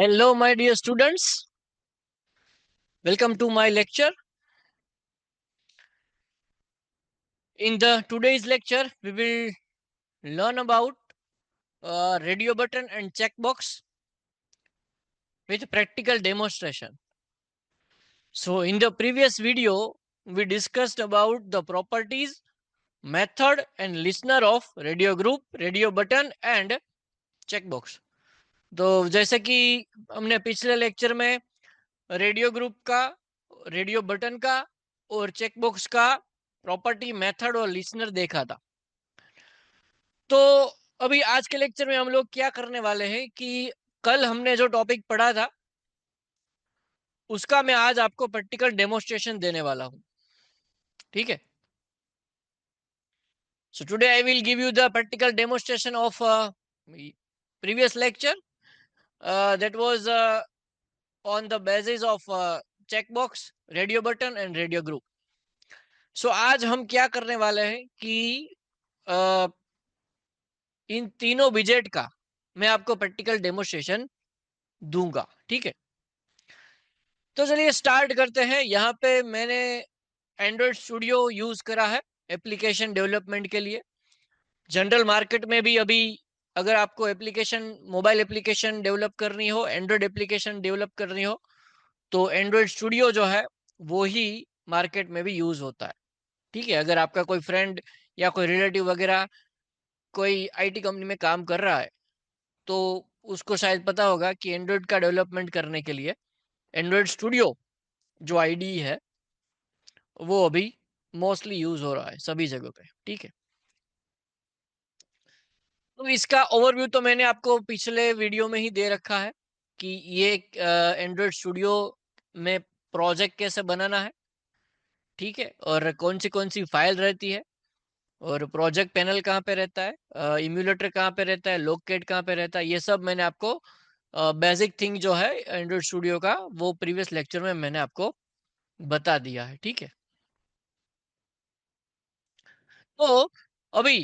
Hello, my dear students. Welcome to my lecture. In the today's lecture, we will learn about radio button and checkbox with practical demonstration. So, in the previous video, we discussed about the properties, method, and listener of radio group, radio button and checkbox. तो जैसे कि हमने पिछले lecture में radio group का, radio button का और checkbox का प्रॉपर्टी, मेथड और लिसनर देखा था। तो अभी आज के लेक्चर में हम लोग क्या करने वाले हैं कि कल हमने जो टॉपिक पढ़ा था उसका मैं आज आपको प्रैक्टिकल डेमोन्स्ट्रेशन देने वाला हूं। ठीक है। So today I will give you the practical demonstration of previous lecture that was on the basis of checkbox, radio button and radio group. सो आज हम क्या करने वाले हैं कि इन तीनों विजेट का मैं आपको प्रैक्टिकल डेमोन्स्ट्रेशन दूंगा। ठीक है, तो चलिए स्टार्ट करते हैं। यहाँ पे मैंने एंड्रॉइड स्टूडियो यूज करा है एप्लीकेशन डेवलपमेंट के लिए। जनरल मार्केट में भी अभी अगर आपको एप्लीकेशन, मोबाइल एप्लीकेशन डेवलप करनी हो, एंड्रॉइड एप्लीकेशन डेवलप करनी हो, तो एंड्रॉइड स्टूडियो जो है वो ही मार्केट में भी यूज होता है। ठीक है, अगर आपका कोई फ्रेंड या कोई रिलेटिव वगैरह कोई आईटी कंपनी में काम कर रहा है तो उसको शायद पता होगा कि एंड्रॉइड का डेवलपमेंट करने के लिए एंड्रॉइड स्टूडियो जो आईडी है वो अभी मोस्टली यूज हो रहा है सभी जगह पे। ठीक है, तो इसका ओवरव्यू तो मैंने आपको पिछले वीडियो में ही दे रखा है कि ये एंड्रॉइड स्टूडियो में प्रोजेक्ट कैसे बनाना है। ठीक है, और कौन सी फाइल रहती है और प्रोजेक्ट पैनल कहाँ पे रहता है, इम्यूलेटर कहाँ पे रहता है, लोकेट कहाँ पे रहता है, ये सब मैंने आपको बेसिक थिंग जो है एंड्रॉइड स्टूडियो का वो प्रीवियस लेक्चर में मैंने आपको बता दिया है। ठीक है, तो अभी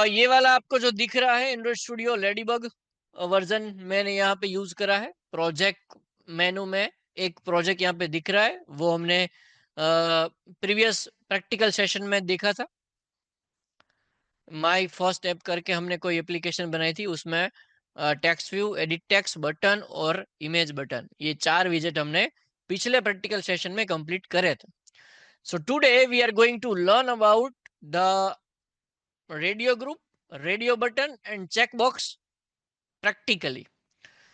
ये वाला आपको जो दिख रहा है एंड्रॉइड स्टूडियो लेडीबग वर्जन मैंने यहाँ पे यूज करा है। प्रोजेक्ट मेनू में एक प्रोजेक्ट यहाँ पे दिख रहा है, वो हमने प्रीवियस प्रैक्टिकल सेशन में देखा था। माई फर्स्ट ऐप करके हमने कोई एप्लीकेशन बनाई थी, उसमें text view, edit text, button और इमेज बटन, ये 4 विजेट हमने पिछले प्रैक्टिकल सेशन में कंप्लीट करे थे। So today we are going to learn about the radio group, radio button and checkbox practically.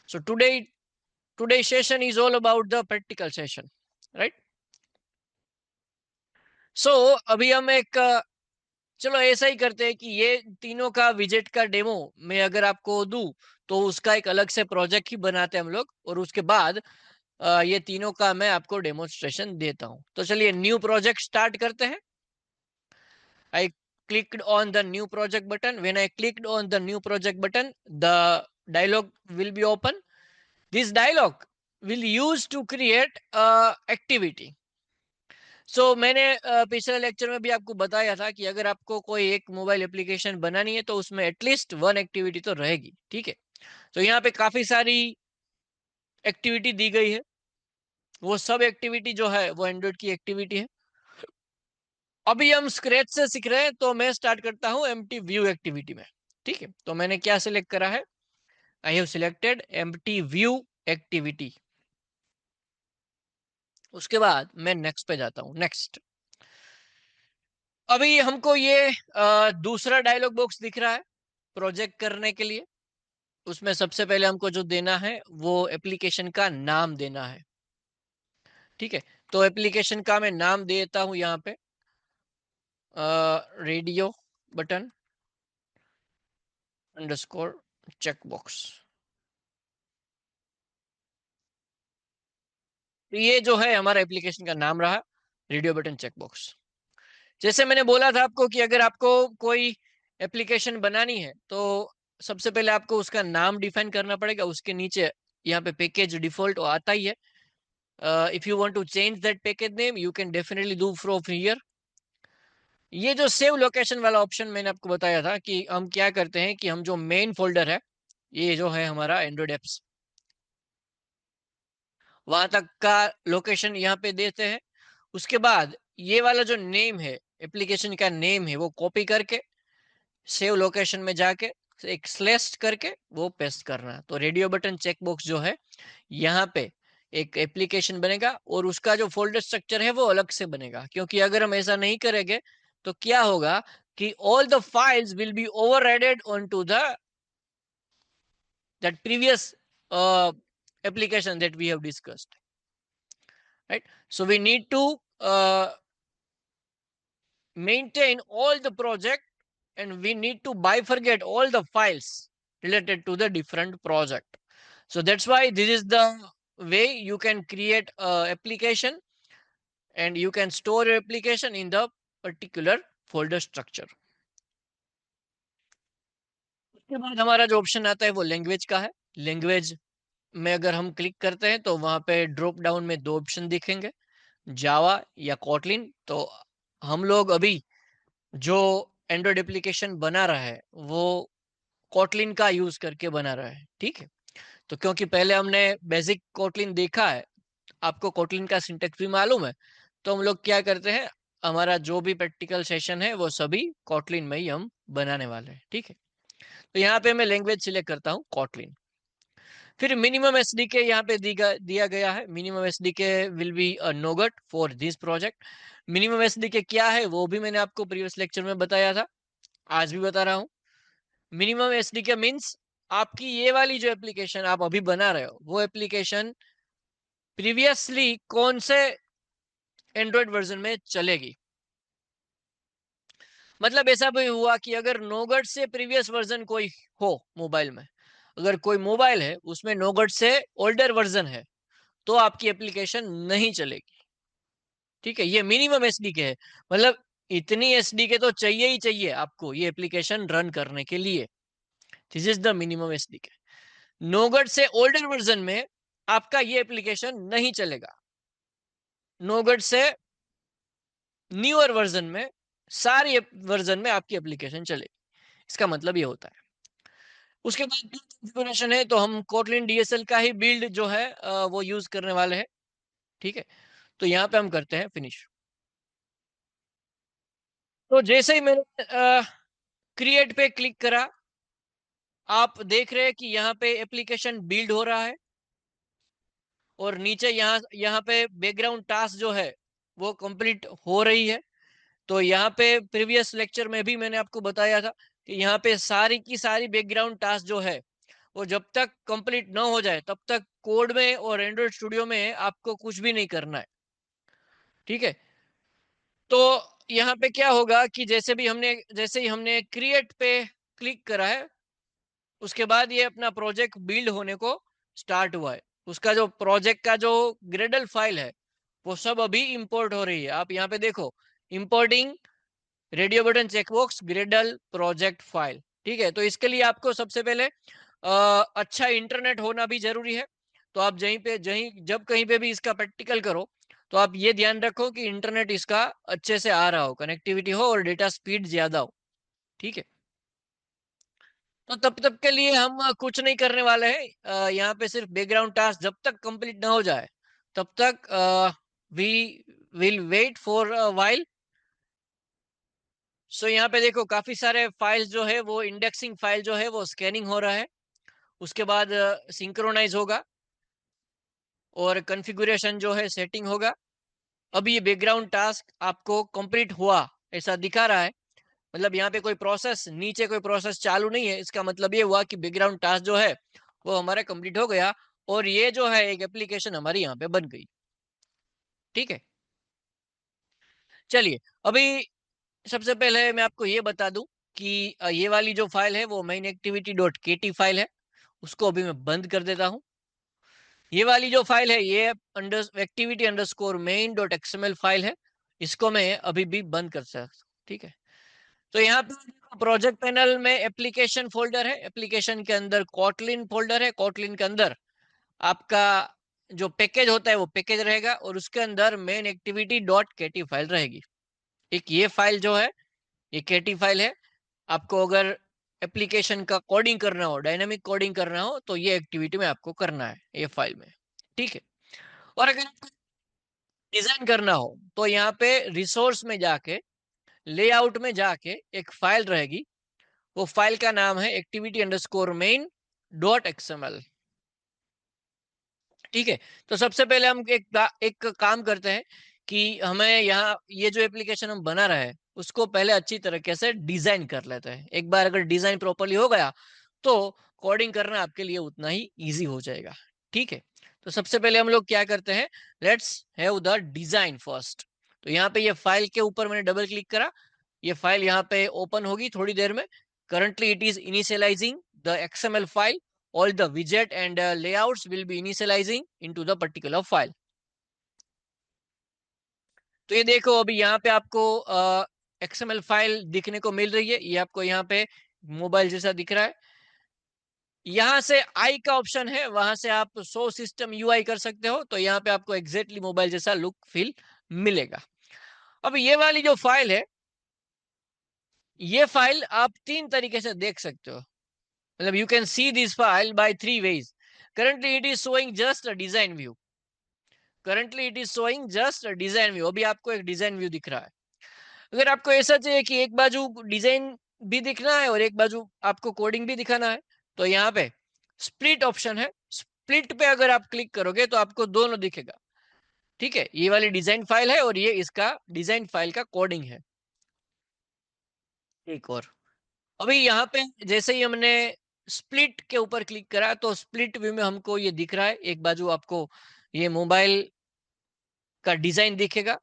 So today's session is all about the practical session, right? So अभी हम एक चलो ऐसा ही करते हैं कि ये तीनों का विजेट का डेमो मैं अगर आपको दूं तो उसका एक अलग से प्रोजेक्ट ही बनाते हैं हम लोग, और उसके बाद ये तीनों का मैं आपको डेमोन्स्ट्रेशन देता हूं। तो चलिए न्यू प्रोजेक्ट स्टार्ट करते हैं। I clicked on the new project button. When I clicked on the new project button, the dialog will be open. This dialog will use to create activity. So मैंने पिछले lecture में भी आपको बताया था कि अगर आपको कोई एक मोबाइल एप्लीकेशन बनानी है तो उसमें एटलीस्ट 1 एक्टिविटी तो रहेगी। ठीक है, तो यहाँ पे काफी सारी एक्टिविटी दी गई है। वो सब एक्टिविटी जो है वो एंड्रॉइड की एक्टिविटी है। अभी हम स्क्रैच से सीख रहे हैं तो मैं स्टार्ट करता हूं एम्प्टी व्यू एक्टिविटी में। ठीक है, तो मैंने क्या सिलेक्ट करा है, I have selected empty view activity. उसके बाद मैं नेक्स्ट पे जाता हूं। नेक्स्ट, अभी हमको ये दूसरा डायलॉग बॉक्स दिख रहा है प्रोजेक्ट करने के लिए। उसमें सबसे पहले हमको जो देना है वो एप्लीकेशन का नाम देना है। ठीक है, तो एप्लीकेशन का मैं नाम देता हूं यहाँ पे रेडियो बटन अंडरस्कोर चेकबॉक्स। तो ये जो है हमारा एप्लीकेशन का नाम रहा, रेडियो बटन चेकबॉक्स। जैसे मैंने बोला था आपको कि अगर आपको कोई एप्लीकेशन बनानी है तो सबसे पहले आपको उसका नाम डिफाइन करना पड़ेगा। उसके नीचे यहाँ पे पैकेज डिफॉल्ट आता ही है। If you want to change that package name you can definitely do from here. ये जो सेव लोकेशन वाला ऑप्शन मैंने आपको बताया था कि हम क्या करते हैं कि हम जो मेन फोल्डर है, ये जो है हमारा एंड्रॉइड एप्स, वहां तक का लोकेशन यहाँ पे देते हैं। उसके बाद ये वाला जो नेम है, एप्लीकेशन का नेम है, वो कॉपी करके सेव लोकेशन में जाके एक स्लेश करके वो पेस्ट करना। तो रेडियो बटन चेकबॉक्स जो है यहाँ पे एक एप्लीकेशन बनेगा और उसका जो फोल्डर स्ट्रक्चर है वो अलग से बनेगा, क्योंकि अगर हम ऐसा नहीं करेंगे तो क्या होगा कि all the files will be overrided onto the that previous application that we have discussed, right? So we need to maintain all the project, and we need to bifurcate all the files related to the different project. So that's why this is the way you can create a application and you can store your application in the particular folder structure. उसके बाद हमारा जो option आता है वो language का है। Language में अगर हम क्लिक करते हैं तो वहां पे ड्रॉप डाउन में दो ऑप्शन दिखेंगे, जावा या कोटलिन। तो हम लोग अभी जो एंड्रॉइड एप्लीकेशन बना रहा है वो कोटलिन का यूज करके बना रहा है, ठीक है। तो क्योंकि पहले हमने बेसिक कोटलिन देखा है, आपको कोटलिन का सिंटेक्स भी मालूम है, तो हम लोग क्या करते हैं, हमारा जो भी प्रैक्टिकल सेशन है वो सभी कोटलिन में ही हम बनाने वाले हैं, ठीक है। तो यहाँ पे मैं लैंग्वेज सिलेक्ट करता हूँ कोटलिन। फिर मिनिमम एसडीके यहाँ पे दिया गया है। Minimum SDK will be nougat for this project. Minimum SDK क्या है वो भी मैंने आपको प्रीवियस लेक्चर में बताया था, आज भी बता रहा हूँ। मिनिमम एसडीके मीन्स आपकी ये वाली जो एप्लीकेशन आप अभी बना रहे हो वो एप्लीकेशन प्रीवियसली कौन से एंड्रॉइड वर्जन में चलेगी। मतलब ऐसा भी हुआ कि अगर नोगट से प्रीवियस वर्जन कोई हो मोबाइल में, अगर कोई मोबाइल है उसमें नोगट से ओल्डर वर्जन है तो आपकी एप्लीकेशन नहीं चलेगी, ठीक है। ये मिनिमम एसडीके है, मतलब इतनी एसडीके तो चाहिए ही चाहिए आपको ये एप्लीकेशन रन करने के लिए। This is the minimum SDK. Nougat से ओल्डर वर्जन में आपका ये एप्लीकेशन नहीं चलेगा। नोगट से न्यूअर वर्जन में सारी वर्जन में आपकी एप्लीकेशन चलेगी, इसका मतलब ये होता है। उसके बाद कॉन्फ़िगरेशन है, तो हम कोटलिन डीएसएल का ही बिल्ड जो है वो यूज करने वाले हैं, ठीक है। तो यहाँ पे हम करते हैं फिनिश। तो जैसे ही मैंने क्रिएट पे क्लिक करा, आप देख रहे हैं कि यहाँ पे एप्लीकेशन बिल्ड हो रहा है और नीचे यहाँ यहाँ पे बैकग्राउंड टास्क जो है वो कंप्लीट हो रही है। तो यहाँ पे प्रीवियस लेक्चर में भी मैंने आपको बताया था कि यहाँ पे सारी की सारी बैकग्राउंड टास्क जो है वो जब तक कंप्लीट ना हो जाए तब तक कोड में और एंड्रॉइड स्टूडियो में आपको कुछ भी नहीं करना है, ठीक है। तो यहाँ पे क्या होगा कि जैसे ही हमने क्रिएट पे क्लिक करा है, उसके बाद ये अपना प्रोजेक्ट बिल्ड होने को स्टार्ट हुआ है। उसका जो प्रोजेक्ट का जो ग्रेडल फाइल है वो सब अभी इंपोर्ट हो रही है। आप यहाँ पे देखो, importing radio button checkbox Gradle project file, ठीक है। तो इसके लिए आपको सबसे पहले अच्छा इंटरनेट होना भी जरूरी है। तो आप जब कहीं पे भी इसका प्रैक्टिकल करो तो आप ये ध्यान रखो कि इंटरनेट इसका अच्छे से आ रहा हो, कनेक्टिविटी हो और डेटा स्पीड ज्यादा हो, ठीक है। तो तब तक के लिए हम कुछ नहीं करने वाले हैं। यहाँ पे सिर्फ बैकग्राउंड टास्क जब तक कंप्लीट ना हो जाए तब तक we will wait for a while. So यहाँ पे देखो काफी सारे फाइल्स जो है वो इंडेक्सिंग फाइल जो है वो स्कैनिंग हो रहा है, उसके बाद सिंक्रोनाइज होगा और कॉन्फ़िगरेशन जो है सेटिंग होगा। अब ये बैकग्राउंड टास्क आपको कंप्लीट हुआ ऐसा दिखा रहा है, मतलब यहाँ पे कोई प्रोसेस नीचे कोई प्रोसेस चालू नहीं है, इसका मतलब ये हुआ कि बैकग्राउंड टास्क जो है वो हमारा कंप्लीट हो गया और ये जो है एक एप्लीकेशन हमारी यहाँ पे बन गई, ठीक है। चलिए अभी सबसे पहले मैं आपको ये बता दूं कि ये वाली जो फाइल है वो मेन एक्टिविटी डॉट के टी फाइल है, उसको अभी मैं बंद कर देता हूँ। ये वाली जो फाइल है ये under activity underscore main dot XML file है, इसको मैं अभी भी बंद कर सकता हूँ, ठीक है। तो यहाँ पे प्रोजेक्ट पैनल में एप्लीकेशन फोल्डर है, एप्लीकेशन के अंदर कोटलिन फोल्डर है, कोटलिन के अंदर आपका जो पैकेज होता है वो पैकेज रहेगा और उसके अंदर मेन एक्टिविटी डॉट केटी फाइल रहेगी। एक ये फाइल जो है ये केटी फाइल है। आपको अगर एप्लीकेशन का कोडिंग करना हो, डायनामिक कोडिंग करना हो तो ये एक्टिविटी में आपको करना है ये फाइल में, ठीक है। और अगर आपको डिजाइन करना हो तो यहाँ पे रिसोर्स में जाके, लेआउट में जाके एक फाइल रहेगी, वो फाइल का नाम है activity_main.xml। ठीक है। तो सबसे पहले हम एक काम करते हैं कि हमें यहाँ ये जो एप्लीकेशन हम बना रहे हैं उसको पहले अच्छी तरीके से डिजाइन कर लेते हैं। एक बार अगर डिजाइन प्रॉपरली हो गया तो कोडिंग करना आपके लिए उतना ही इजी हो जाएगा। ठीक है। तो सबसे पहले हम लोग क्या करते हैं, let's have the design first. तो यहाँ पे ये फाइल के ऊपर मैंने डबल क्लिक करा, ये फाइल यहाँ पे ओपन होगी थोड़ी देर में। Currently it is initialising the XML file, all the widget and layouts will be initializing into the particular file। तो ये देखो अभी यहाँ पे आपको XML फाइल दिखने को मिल रही है, ये आपको यहाँ पे मोबाइल जैसा दिख रहा है। यहाँ से आई का ऑप्शन है, वहां से आप शो सिस्टम यूआई कर सकते हो, तो यहाँ पे आपको एग्जैक्टली मोबाइल जैसा लुक फील मिलेगा। अब ये वाली जो फाइल है, ये फाइल आप तीन तरीके से देख सकते हो। मतलब you can see this file by three ways. Currently it is showing just a design view. Currently it is showing just design view. अभी आपको एक डिजाइन व्यू दिख रहा है। अगर आपको ऐसा चाहिए कि एक बाजू डिजाइन भी दिखना है और एक बाजू आपको कोडिंग भी दिखाना है, तो यहाँ पे स्प्लिट ऑप्शन है। स्प्लिट पे अगर आप क्लिक करोगे तो आपको दोनों दिखेगा। ठीक है, ये वाली डिजाइन फाइल है और ये इसका डिजाइन फाइल का कोडिंग है। एक और अभी यहाँ पे जैसे ही हमने स्प्लिट के ऊपर क्लिक करा तो स्प्लिट व्यू में हमको ये दिख रहा है, एक बाजू आपको ये मोबाइल का डिजाइन दिखेगा।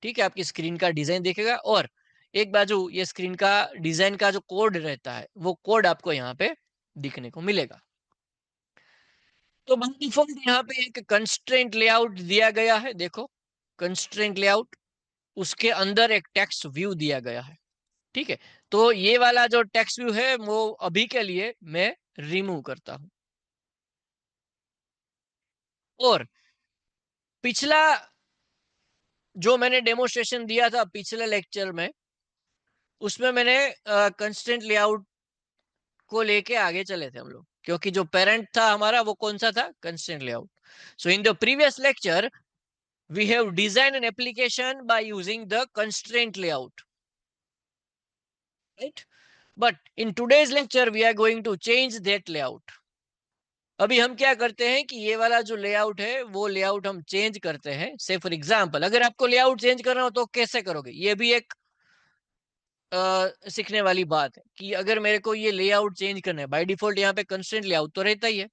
ठीक है, आपकी स्क्रीन का डिजाइन दिखेगा, और एक बाजू ये स्क्रीन का डिजाइन का जो कोड रहता है वो कोड आपको यहाँ पे दिखने को मिलेगा। तो बाय डिफॉल्ट यहाँ पे एक कंस्ट्रेंट लेआउट दिया गया है। देखो कंस्ट्रेंट लेआउट, उसके अंदर एक टेक्स्ट व्यू दिया गया है। ठीक है, तो ये वाला जो टेक्स्ट व्यू है वो अभी के लिए मैं रिमूव करता हूं। और पिछला जो मैंने डेमोस्ट्रेशन दिया था पिछले लेक्चर में, उसमें मैंने कंस्ट्रेंट लेआउट को लेके आगे चले थे हम लोग, क्योंकि जो पेरेंट था हमारा वो कौन सा था, constraint layout. So in the previous lecture we have design an application by using the constraint layout, right? But in today's lecture we are going to change that layout. अभी हम क्या करते हैं कि ये वाला जो लेआउट है वो लेआउट हम चेंज करते हैं। से फॉर एग्जांपल अगर आपको लेआउट चेंज करना हो तो कैसे करोगे, ये भी एक सीखने वाली बात है कि अगर मेरे को ये लेआउट चेंज करना है, बाय डिफॉल्ट यहाँ पे कंस्ट्रेंट लेआउट तो रहता ही है,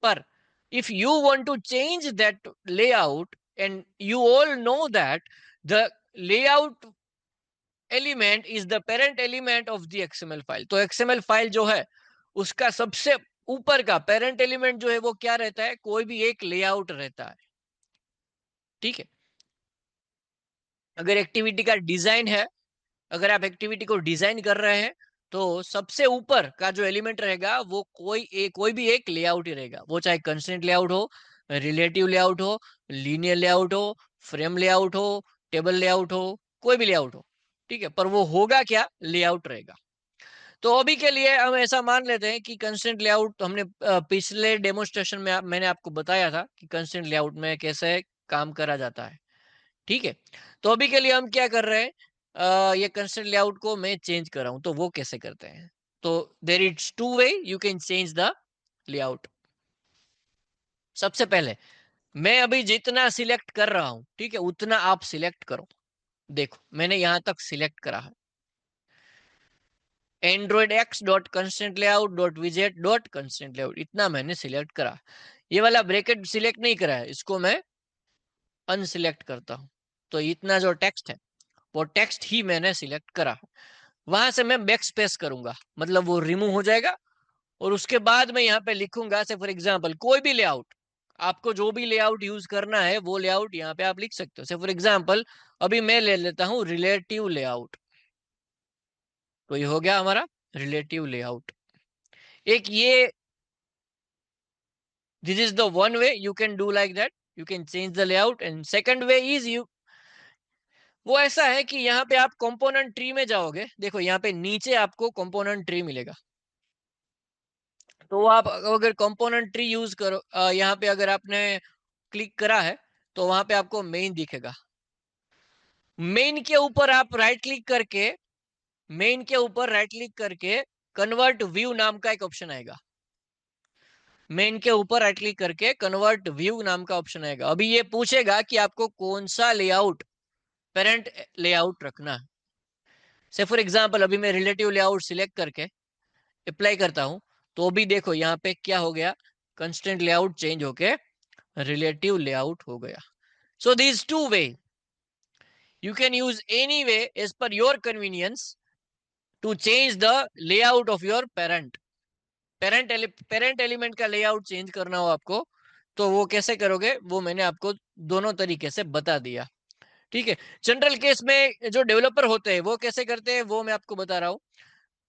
पर if you want to change that layout, and you all know that the layout element is the parent element of the XML file, तो XML फाइल जो है उसका सबसे ऊपर का पेरेंट एलिमेंट जो है वो क्या रहता है, कोई भी एक लेआउट रहता है। ठीक है, अगर एक्टिविटी का डिजाइन है, अगर आप एक्टिविटी को डिजाइन कर रहे हैं तो सबसे ऊपर का जो एलिमेंट रहेगा वो कोई भी एक लेआउट ही रहेगा, वो चाहे कंस्ट्रेंट लेआउट हो, रिलेटिव लेआउट हो, लीनियर लेआउट हो, फ्रेम लेआउट हो, टेबल लेआउट हो, कोई भी लेआउट हो। ठीक है, पर वो होगा क्या, लेआउट रहेगा। तो अभी के लिए हम ऐसा मान लेते हैं कि कंस्ट्रेंट लेआउट हमने पिछले डेमोस्ट्रेशन में मैंने आपको बताया था कि कंस्ट्रेंट लेआउट में कैसे काम करा जाता है। ठीक है, तो अभी के लिए हम क्या कर रहे हैं, ये कंस्ट्रेंट लेआउट को मैं चेंज कर रहा हूं, तो वो कैसे करते हैं। तो there is two way you can change the layout. सबसे पहले मैं अभी जितना सिलेक्ट कर रहा हूं, ठीक है, उतना आप सिलेक्ट करो। देखो मैंने यहां तक सिलेक्ट करा है, Android X dot constraint layout dot विजेट डॉट कंस्टेंट लेआउट, इतना मैंने सिलेक्ट करा। ये वाला ब्रैकेट सिलेक्ट नहीं करा है, इसको मैं अनसिलेक्ट करता हूं। तो इतना जो टेक्स्ट है वो टेक्स्ट ही मैंने सिलेक्ट करा। वहां से मैं बैक स्पेस करूंगा, मतलब वो रिमूव हो जाएगा। और उसके बाद मैं यहाँ पे लिखूंगा, से फॉर एग्जांपल कोई भी लेआउट, आपको जो भी लेआउट यूज करना है वो लेआउट यहाँ पे आप लिख सकते हो। से फॉर एग्जांपल अभी मैं ले लेता हूँ रिलेटिव लेआउट। तो ये हो गया हमारा रिलेटिव लेआउट। एक ये, this is the one way you can do like that, you can change the layout। and second way is you, वो ऐसा है कि यहाँ पे आप कंपोनेंट ट्री में जाओगे, देखो यहाँ पे नीचे आपको कंपोनेंट ट्री मिलेगा। तो आप अगर कंपोनेंट ट्री यूज करो, यहाँ पे अगर आपने क्लिक करा है तो वहां पे आपको मेन दिखेगा। मेन के ऊपर आप राइट क्लिक करके, मेन के ऊपर राइट क्लिक करके कन्वर्ट व्यू नाम का एक ऑप्शन आएगा। मेन के ऊपर राइट क्लिक करके कन्वर्ट व्यू नाम का ऑप्शन आएगा। अभी ये पूछेगा कि आपको कौन सा लेआउट, पेरेंट लेआउट रखना है। से फॉर एग्जांपल अभी मैं रिलेटिव लेआउट सिलेक्ट करके अप्लाई करता हूं, तो भी देखो यहाँ पे क्या हो गया, कंस्ट्रेंट लेआउट चेंज होके रिलेटिव लेआउट हो गया। So these two way you can use any way as per your convenience to change the layout of your parent। Parent element का लेआउट चेंज करना हो आपको तो वो कैसे करोगे, वो मैंने आपको दोनों तरीके से बता दिया। ठीक है, जनरल केस में जो डेवलपर होते हैं वो कैसे करते हैं वो मैं आपको बता रहा हूँ।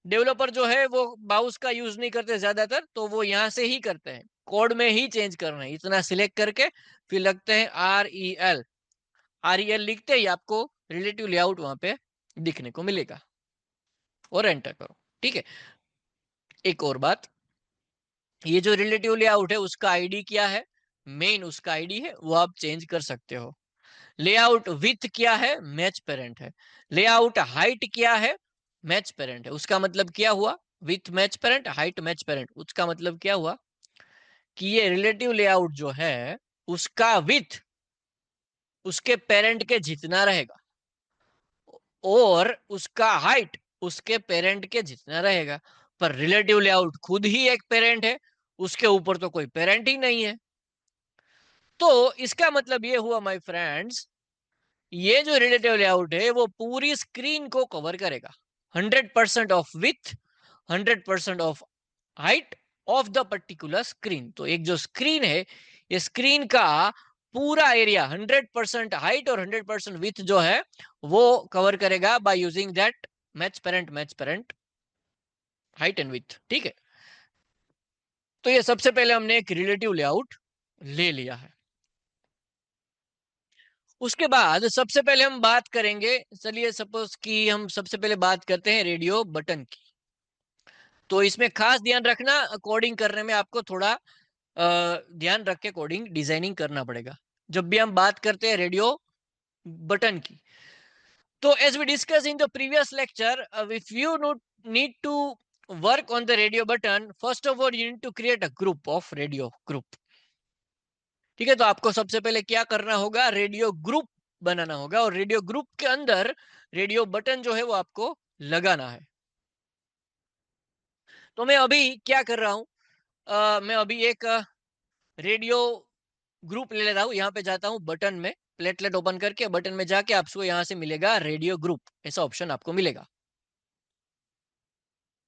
डेवलपर जो है वो माउस का यूज नहीं करते ज्यादातर, तो वो यहाँ से ही करते हैं, कोड में ही चेंज करना है, इतना सिलेक्ट करके फिर लगते हैं REL लिखते ही आपको रिलेटिव लेआउट वहां पे दिखने को मिलेगा और एंटर करो। ठीक है, एक और बात, ये जो रिलेटिव लेआउट है उसका आईडी क्या है, मेन उसका आईडी है, वो आप चेंज कर सकते हो। लेआउट विथ क्या है, मैच पेरेंट है। लेआउट हाइट क्या है, मैच पेरेंट है। उसका मतलब क्या हुआ, with match parent, height match parent, उसका मतलब क्या हुआ कि ये रिलेटिव लेआउट जो है उसका विथ उसके पेरेंट के जितना रहेगा और उसका हाइट उसके पेरेंट के जितना रहेगा। पर रिलेटिव लेआउट खुद ही एक पेरेंट है, उसके ऊपर तो कोई पेरेंट ही नहीं है। तो इसका मतलब ये हुआ माय फ्रेंड्स, ये जो रिलेटिव लेआउट है वो पूरी स्क्रीन को कवर करेगा, 100% of with, 100% of height of the particular screen. तो एक जो स्क्रीन है, ये स्क्रीन का पूरा एरिया 100% हाइट और 100% विथ जो है वो कवर करेगा by using that match parent height and with. ठीक है, तो ये सबसे पहले हमने एक रिलेटिव लेआउट ले लिया है। उसके बाद सबसे पहले हम बात करेंगे, चलिए सपोज कि हम सबसे पहले बात करते हैं रेडियो बटन की। तो इसमें खास ध्यान रखना, कोडिंग करने में आपको थोड़ा ध्यान रख के कोडिंग डिजाइनिंग करना पड़ेगा जब भी हम बात करते हैं रेडियो बटन की। तो as we discuss in the previous lecture, if you need to work on the radio button, first of all you need to create a group of radio group. ठीक है, तो आपको सबसे पहले क्या करना होगा, रेडियो ग्रुप बनाना होगा और रेडियो ग्रुप के अंदर रेडियो बटन जो है वो आपको लगाना है। तो मैं अभी क्या कर रहा हूं, मैं अभी एक रेडियो ग्रुप ले लेता हूँ, यहाँ पे जाता हूँ बटन में, प्लेटलेट ओपन करके बटन में जाके आपको यहाँ से मिलेगा रेडियो ग्रुप, ऐसा ऑप्शन आपको मिलेगा।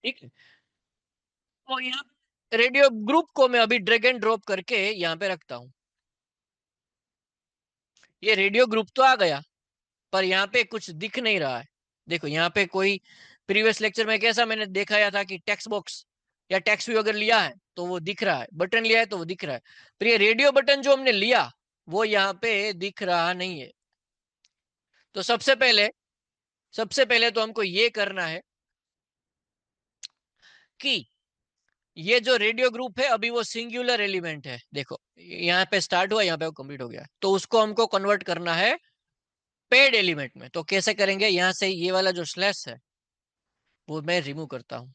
ठीक है, तो यहाँ रेडियो ग्रुप को मैं अभी ड्रैग एंड ड्रॉप करके यहाँ पे रखता हूँ। ये रेडियो ग्रुप तो आ गया, पर यहाँ पे कुछ दिख नहीं रहा है। देखो यहाँ पे कोई, प्रीवियस लेक्चर में कैसा मैंने दिखाया था कि टेक्स्ट बॉक्स या टेक्स्ट व्यू अगर लिया है तो वो दिख रहा है, बटन लिया है तो वो दिख रहा है, पर ये रेडियो बटन जो हमने लिया वो यहाँ पे दिख रहा नहीं है। तो सबसे पहले तो हमको ये करना है कि ये जो रेडियो ग्रुप है अभी वो सिंगुलर एलिमेंट है, देखो यहाँ पे स्टार्ट हुआ, यहाँ पे कंप्लीट हो गया, तो उसको हमको कन्वर्ट करना है पेड एलिमेंट में। तो कैसे करेंगे, यहाँ से ये वाला जो स्लैश है वो मैं रिमूव करता हूँ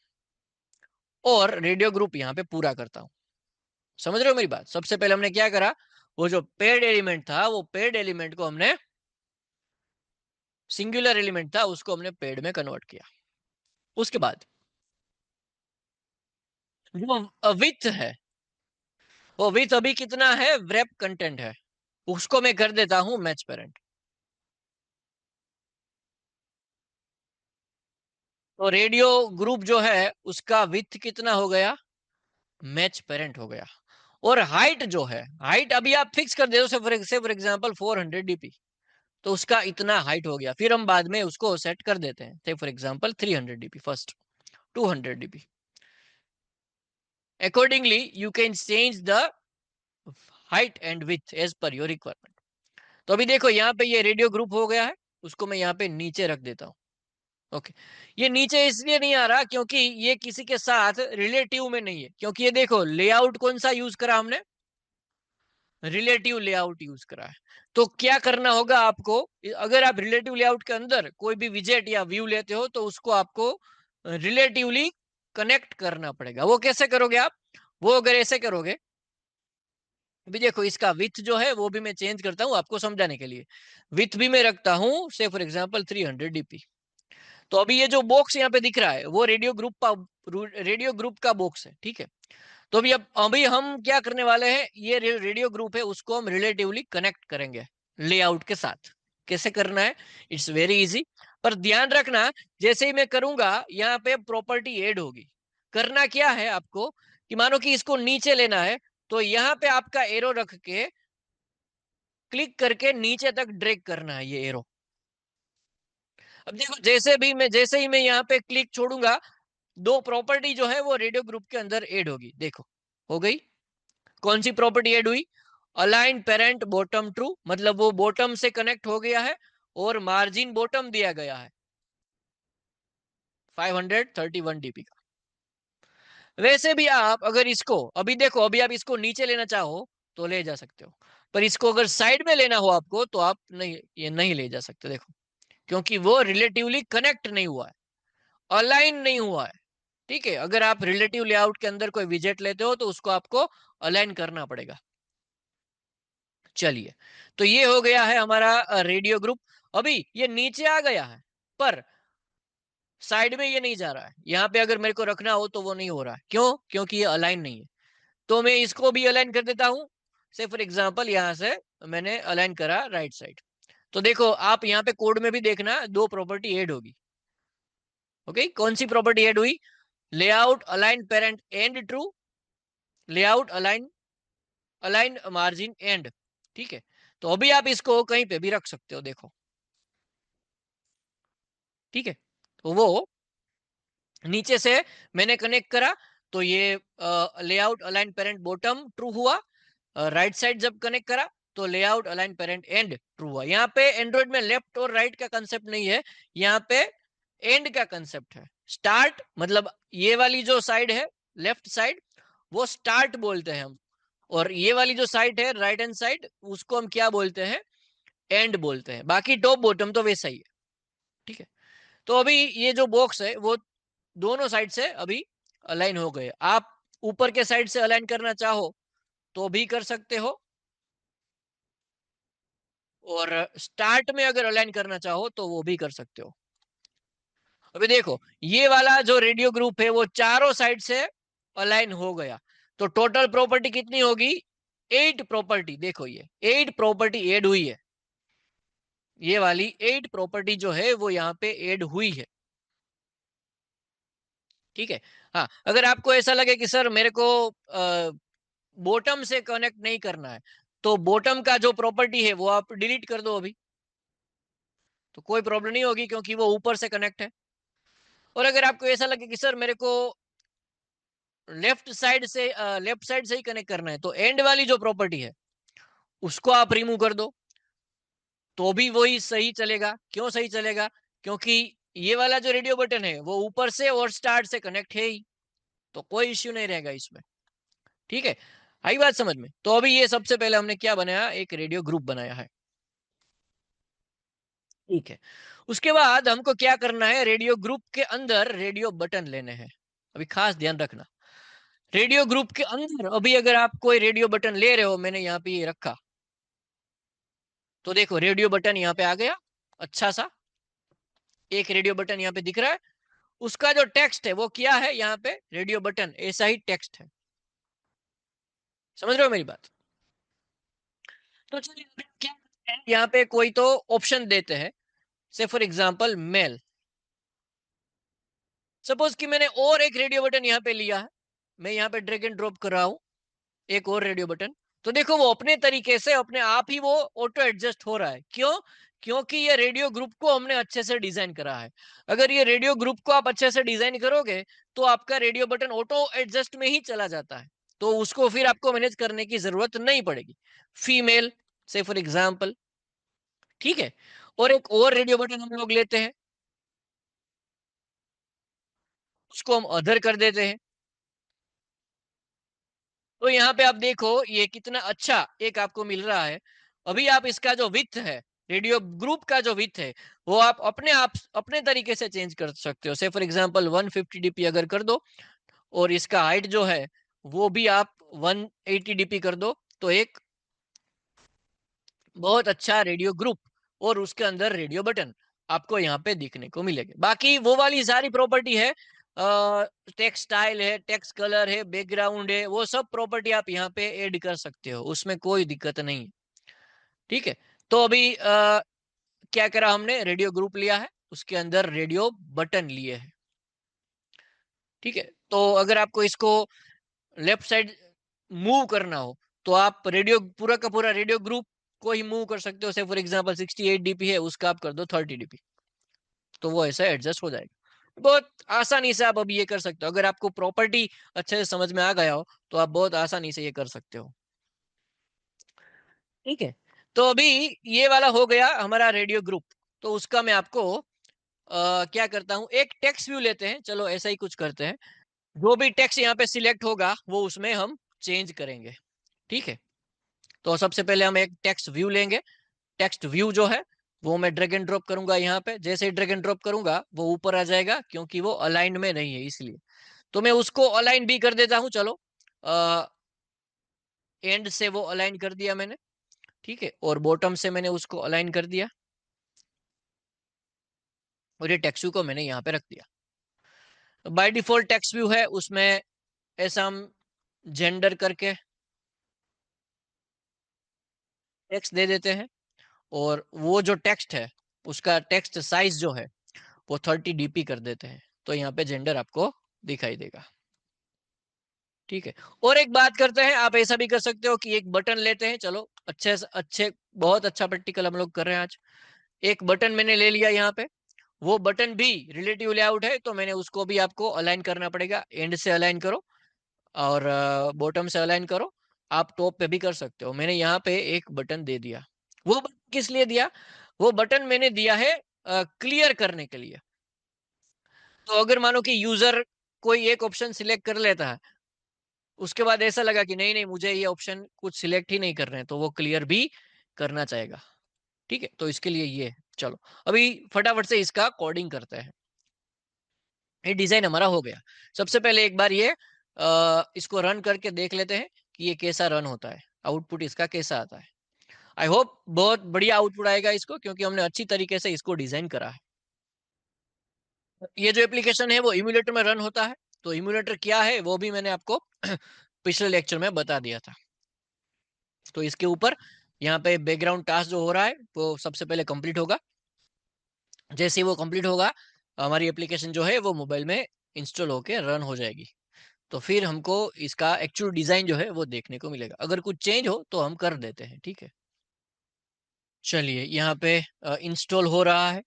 और रेडियो ग्रुप यहाँ पे पूरा करता हूँ। समझ रहे हो मेरी बात, सबसे पहले हमने क्या करा, वो जो पेड एलिमेंट था वो पेड एलिमेंट को हमने, सिंगुलर एलिमेंट था उसको हमने पेड में कन्वर्ट किया। उसके बाद जो विथ है, वो विथ अभी कितना है, व्रैप कंटेंट है, उसको मैं कर देता हूं मैच पेरेंट। तो रेडियो ग्रुप जो है उसका विथ कितना हो गया, मैच पेरेंट हो गया। और हाइट जो है, हाइट अभी आप फिक्स कर दे, फॉर एग्जांपल 400 dp, तो उसका इतना हाइट हो गया, फिर हम बाद में उसको सेट कर देते हैं, for example 300 dp first, 200 dp। Accordingly you can change the height and with as per your requirement. तो अभी देखो यहाँ पे ये रेडियो ग्रुप हो गया है, उसको मैं यहाँ पे नीचे रख देता हूँ। ओके, ये नीचे इसलिए नहीं आ रहा क्योंकि ये किसी के साथ रिलेटिव में नहीं है, क्योंकि ये देखो लेआउट कौन सा यूज करा हमने, रिलेटिव लेआउट यूज करा है। तो क्या करना होगा आपको, अगर आप रिलेटिव लेआउट के अंदर कोई भी विजेट या व्यू लेते हो तो उसको आपको रिलेटिवली कनेक्ट करना पड़ेगा। वो कैसे करोगे आप? वो अगर ऐसे करोगे, अभी देखो इसका विथ जो है वो भी मैं चेंज करता हूँ आपको समझाने के लिए। विथ भी मैं रखता हूँ से फॉर एग्जांपल 300 डीपी। तो अभी ये जो बॉक्स यहाँ पे दिख रहा है वो रेडियो ग्रुप का बॉक्स है, ठीक है। तो अभी हम क्या करने वाले हैं, ये रेडियो ग्रुप है उसको हम रिलेटिवली कनेक्ट करेंगे लेआउट के साथ। कैसे करना है? It's very easy. पर ध्यान रखना, जैसे ही मैं करूंगा यहाँ पे प्रॉपर्टी ऐड होगी। करना क्या है आपको, कि मानो कि इसको नीचे लेना है, तो यहाँ पे आपका एरो रख के क्लिक करके नीचे तक ड्रैग करना है ये एरो। अब देखो जैसे ही मैं यहाँ पे क्लिक छोड़ूंगा, दो प्रॉपर्टी जो है वो रेडियो ग्रुप के अंदर ऐड होगी। देखो हो गई। कौन सी प्रॉपर्टी ऐड हुई? अलाइन पेरेंट बॉटम ट्रू, मतलब वो बॉटम से कनेक्ट हो गया है और मार्जिन बॉटम दिया गया है 531 डीपी का। वैसे भी आप अगर इसको अभी देखो, अभी आप इसको नीचे लेना चाहो तो ले जा सकते हो, पर इसको अगर साइड में लेना हो आपको तो आप नहीं, ये नहीं ले जा सकते। देखो, क्योंकि वो रिलेटिवली कनेक्ट नहीं हुआ है, अलाइन नहीं हुआ है। ठीक है, अगर आप रिलेटिव लेआउट के अंदर कोई विजेट लेते हो तो उसको आपको अलाइन करना पड़ेगा। चलिए, तो ये हो गया है हमारा रेडियो ग्रुप। अभी ये नीचे आ गया है पर साइड में ये नहीं जा रहा है। यहाँ पे अगर मेरे को रखना हो तो वो नहीं हो रहा है। क्यों? क्योंकि ये अलाइन नहीं है। तो मैं इसको भी अलाइन कर देता हूं। से फॉर एग्जांपल यहां से मैंने अलाइन करा राइट साइड। तो देखो आप यहाँ पे कोड में भी देखना, दो प्रॉपर्टी ऐड होगी। ओके, कौन सी प्रॉपर्टी ऐड हुई? Layout align parent and true, layout align align margin and. ठीक है, तो अभी आप इसको कहीं पे भी रख सकते हो। देखो, ठीक है, तो वो नीचे से मैंने कनेक्ट करा तो ये layout align parent bottom true हुआ। राइट साइड जब कनेक्ट करा तो layout align parent and true हुआ। यहाँ पे एंड्रॉइड में लेफ्ट और राइट का कंसेप्ट नहीं है, यहाँ पे एंड का कंसेप्ट है। स्टार्ट मतलब ये वाली जो साइड है, लेफ्ट साइड, वो स्टार्ट बोलते हैं हम। और ये वाली जो साइड है राइट हैंड साइड, उसको हम क्या बोलते हैं? एंड बोलते हैं। बाकी टॉप बॉटम तो वैसा ही है। ठीक है, तो अभी ये जो बॉक्स है वो दोनों साइड से अभी अलाइन हो गए। आप ऊपर के साइड से अलाइन करना चाहो तो भी कर सकते हो, और स्टार्ट में अगर अलाइन करना चाहो तो वो भी कर सकते हो। अभी देखो, ये वाला जो रेडियो ग्रुप है वो चारों साइड से अलाइन हो गया। तो टोटल प्रॉपर्टी कितनी होगी? 8 प्रॉपर्टी। देखो ये 8 प्रॉपर्टी ऐड हुई है। ये वाली 8 प्रॉपर्टी जो है वो यहाँ पे ऐड हुई है। ठीक है। हाँ, अगर आपको ऐसा लगे कि सर मेरे को बॉटम से कनेक्ट नहीं करना है, तो बॉटम का जो प्रॉपर्टी है वो आप डिलीट कर दो अभी, तो कोई प्रॉब्लम नहीं होगी क्योंकि वो ऊपर से कनेक्ट है। और अगर आपको ऐसा लगे कि सर मेरे को लेफ्ट साइड से ही कनेक्ट करना है, तो एंड वाली जो प्रॉपर्टी है उसको आप रिमूव कर दो तो भी वही सही चलेगा। क्यों सही चलेगा? क्योंकि ये वाला जो रेडियो बटन है वो ऊपर से और स्टार्ट से कनेक्ट है ही, तो कोई इश्यू नहीं रहेगा इसमें। ठीक है, आई बात समझ में? तो अभी ये सबसे पहले हमने क्या बनाया, एक रेडियो ग्रुप बनाया है। ठीक है, उसके बाद हमको क्या करना है, रेडियो ग्रुप के अंदर रेडियो बटन लेने हैं। अभी खास ध्यान रखना, रेडियो ग्रुप के अंदर अभी अगर आप कोई रेडियो बटन ले रहे हो, मैंने यहाँ पे ये रखा, तो देखो रेडियो बटन यहाँ पे आ गया। अच्छा सा एक रेडियो बटन यहाँ पे दिख रहा है। उसका जो टेक्स्ट है वो क्या है, यहाँ पे रेडियो बटन ऐसा ही टेक्स्ट है। समझ रहे हो मेरी बात? तो चलिए अभी क्या करते हैं, यहाँ पे कोई तो ऑप्शन देते हैं। से फॉर एग्जाम्पल मेल। सपोज कि मैंने और एक रेडियो बटन यहाँ पे लिया है, मैं यहाँ पे ड्रैग एंड ड्रॉप कर रहा हूँ एक और रेडियो बटन। तो देखो वो अपने तरीके से अपने आप ही वो ऑटो एडजस्ट हो रहा है। क्यों? क्योंकि ये रेडियो ग्रुप को हमने अच्छे से डिजाइन करा है। अगर ये रेडियो ग्रुप को आप अच्छे से डिजाइन करोगे तो आपका रेडियो बटन ऑटो एडजस्ट में ही चला जाता है, तो उसको फिर आपको मैनेज करने की जरूरत नहीं पड़ेगी। फीमेल से फॉर एग्जाम्पल, ठीक है। और एक और रेडियो बटन हम लोग लेते हैं, उसको हम अदर कर देते हैं। तो यहाँ पे आप देखो ये कितना अच्छा एक आपको मिल रहा है। अभी आप इसका जो विड्थ है, रेडियो ग्रुप का जो विड्थ है, वो आप अपने तरीके से चेंज कर सकते हो। से फॉर एग्जांपल 150 डीपी अगर कर दो, और इसका हाइट जो है वो भी आप 180 डीपी कर दो, तो एक बहुत अच्छा रेडियो ग्रुप और उसके अंदर रेडियो बटन आपको यहाँ पे दिखने को मिलेगा। बाकी वो वाली सारी प्रॉपर्टी है, टेक्स्ट स्टाइल है, टेक्स्ट कलर है, बैकग्राउंड है, वो सब प्रॉपर्टी आप यहाँ पे ऐड कर सकते हो, उसमें कोई दिक्कत नहीं है। ठीक है, तो अभी क्या करा हमने, रेडियो ग्रुप लिया है, उसके अंदर रेडियो बटन लिए हैं। ठीक है, तो अगर आपको इसको लेफ्ट साइड मूव करना हो, तो आप रेडियो पूरा का पूरा रेडियो ग्रुप को ही मूव कर सकते हो। से फॉर एग्जांपल 68 डीपी है, उसका आप कर दो 30 डीपी, तो वो ऐसा एडजस्ट हो जाएगा। बहुत आसानी से आप अभी ये कर सकते हो, अगर आपको प्रॉपर्टी अच्छे से समझ में आ गया हो तो आप बहुत आसानी से ये कर सकते हो। ठीक है, तो अभी ये वाला हो गया हमारा रेडियो ग्रुप। तो उसका मैं आपको क्या करता हूँ, एक टेक्स्ट व्यू लेते हैं, चलो ऐसा ही कुछ करते हैं। जो भी टेक्स्ट यहाँ पे सिलेक्ट होगा वो उसमें हम चेंज करेंगे। ठीक है, तो सबसे पहले हम एक टेक्स्ट व्यू लेंगे। टेक्स्ट व्यू जो है वो मैं ड्रैग एंड ड्रॉप करूंगा यहाँ पे। जैसे ही ड्रैग एंड ड्रॉप करूंगा वो ऊपर आ जाएगा, क्योंकि वो अलाइन में नहीं है इसलिए। तो मैं उसको अलाइन भी कर देता हूँ, चलो एंड से वो अलाइन कर दिया मैंने। ठीक है, और बॉटम से मैंने उसको अलाइन कर दिया, और ये टेक्स्ट व्यू को मैंने यहाँ पे रख दिया। बाय डिफॉल्ट टेक्स्ट व्यू है, उसमें ऐसा हम जेंडर करके टेक्स्ट दे देते हैं, और वो जो टेक्स्ट है उसका टेक्स्ट साइज जो है वो 30 डीपी कर देते हैं, तो यहाँ पे जेंडर आपको दिखाई देगा। ठीक है, और एक बात करते हैं, आप ऐसा भी कर सकते हो कि एक बटन लेते हैं, चलो अच्छे से अच्छे, बहुत अच्छा प्रैक्टिकल हम लोग कर रहे हैं आज। एक बटन मैंने ले लिया यहाँ पे, वो बटन भी रिलेटिव लेआउट है, तो मैंने उसको भी आपको अलाइन करना पड़ेगा। एंड से अलाइन करो और बॉटम से अलाइन करो। आप टॉप पे भी कर सकते हो। मैंने यहाँ पे एक बटन दे दिया। वो बटन किस लिए दिया, वो बटन मैंने दिया है क्लियर करने के लिए। तो अगर मानो कि यूजर कोई एक ऑप्शन सिलेक्ट कर लेता है, उसके बाद ऐसा लगा कि नहीं नहीं मुझे ये ऑप्शन कुछ सिलेक्ट ही नहीं कर रहे हैं, तो वो क्लियर भी करना चाहेगा। ठीक है, तो इसके लिए ये है। चलो अभी फटाफट से इसका कोडिंग करते हैं। ये डिजाइन हमारा हो गया। सबसे पहले एक बार ये इसको रन करके देख लेते हैं कि ये कैसा रन होता है, आउटपुट इसका कैसा आता है। आई होप बहुत बढ़िया आउटपुट आएगा इसको, क्योंकि हमने अच्छी तरीके से इसको डिजाइन करा है। ये जो एप्लीकेशन है वो इम्यूलेटर में रन होता है। तो इम्यूलेटर क्या है वो भी मैंने आपको पिछले लेक्चर में बता दिया था। तो इसके ऊपर यहाँ पे बैकग्राउंड टास्क जो हो रहा है वो सबसे पहले कंप्लीट होगा। जैसे ही वो कंप्लीट होगा, हमारी एप्लीकेशन जो है वो मोबाइल में इंस्टॉल होके रन हो जाएगी। तो फिर हमको इसका एक्चुअल डिजाइन जो है वो देखने को मिलेगा। अगर कुछ चेंज हो तो हम कर देते हैं। ठीक है, चलिए यहाँ पे इंस्टॉल हो रहा है,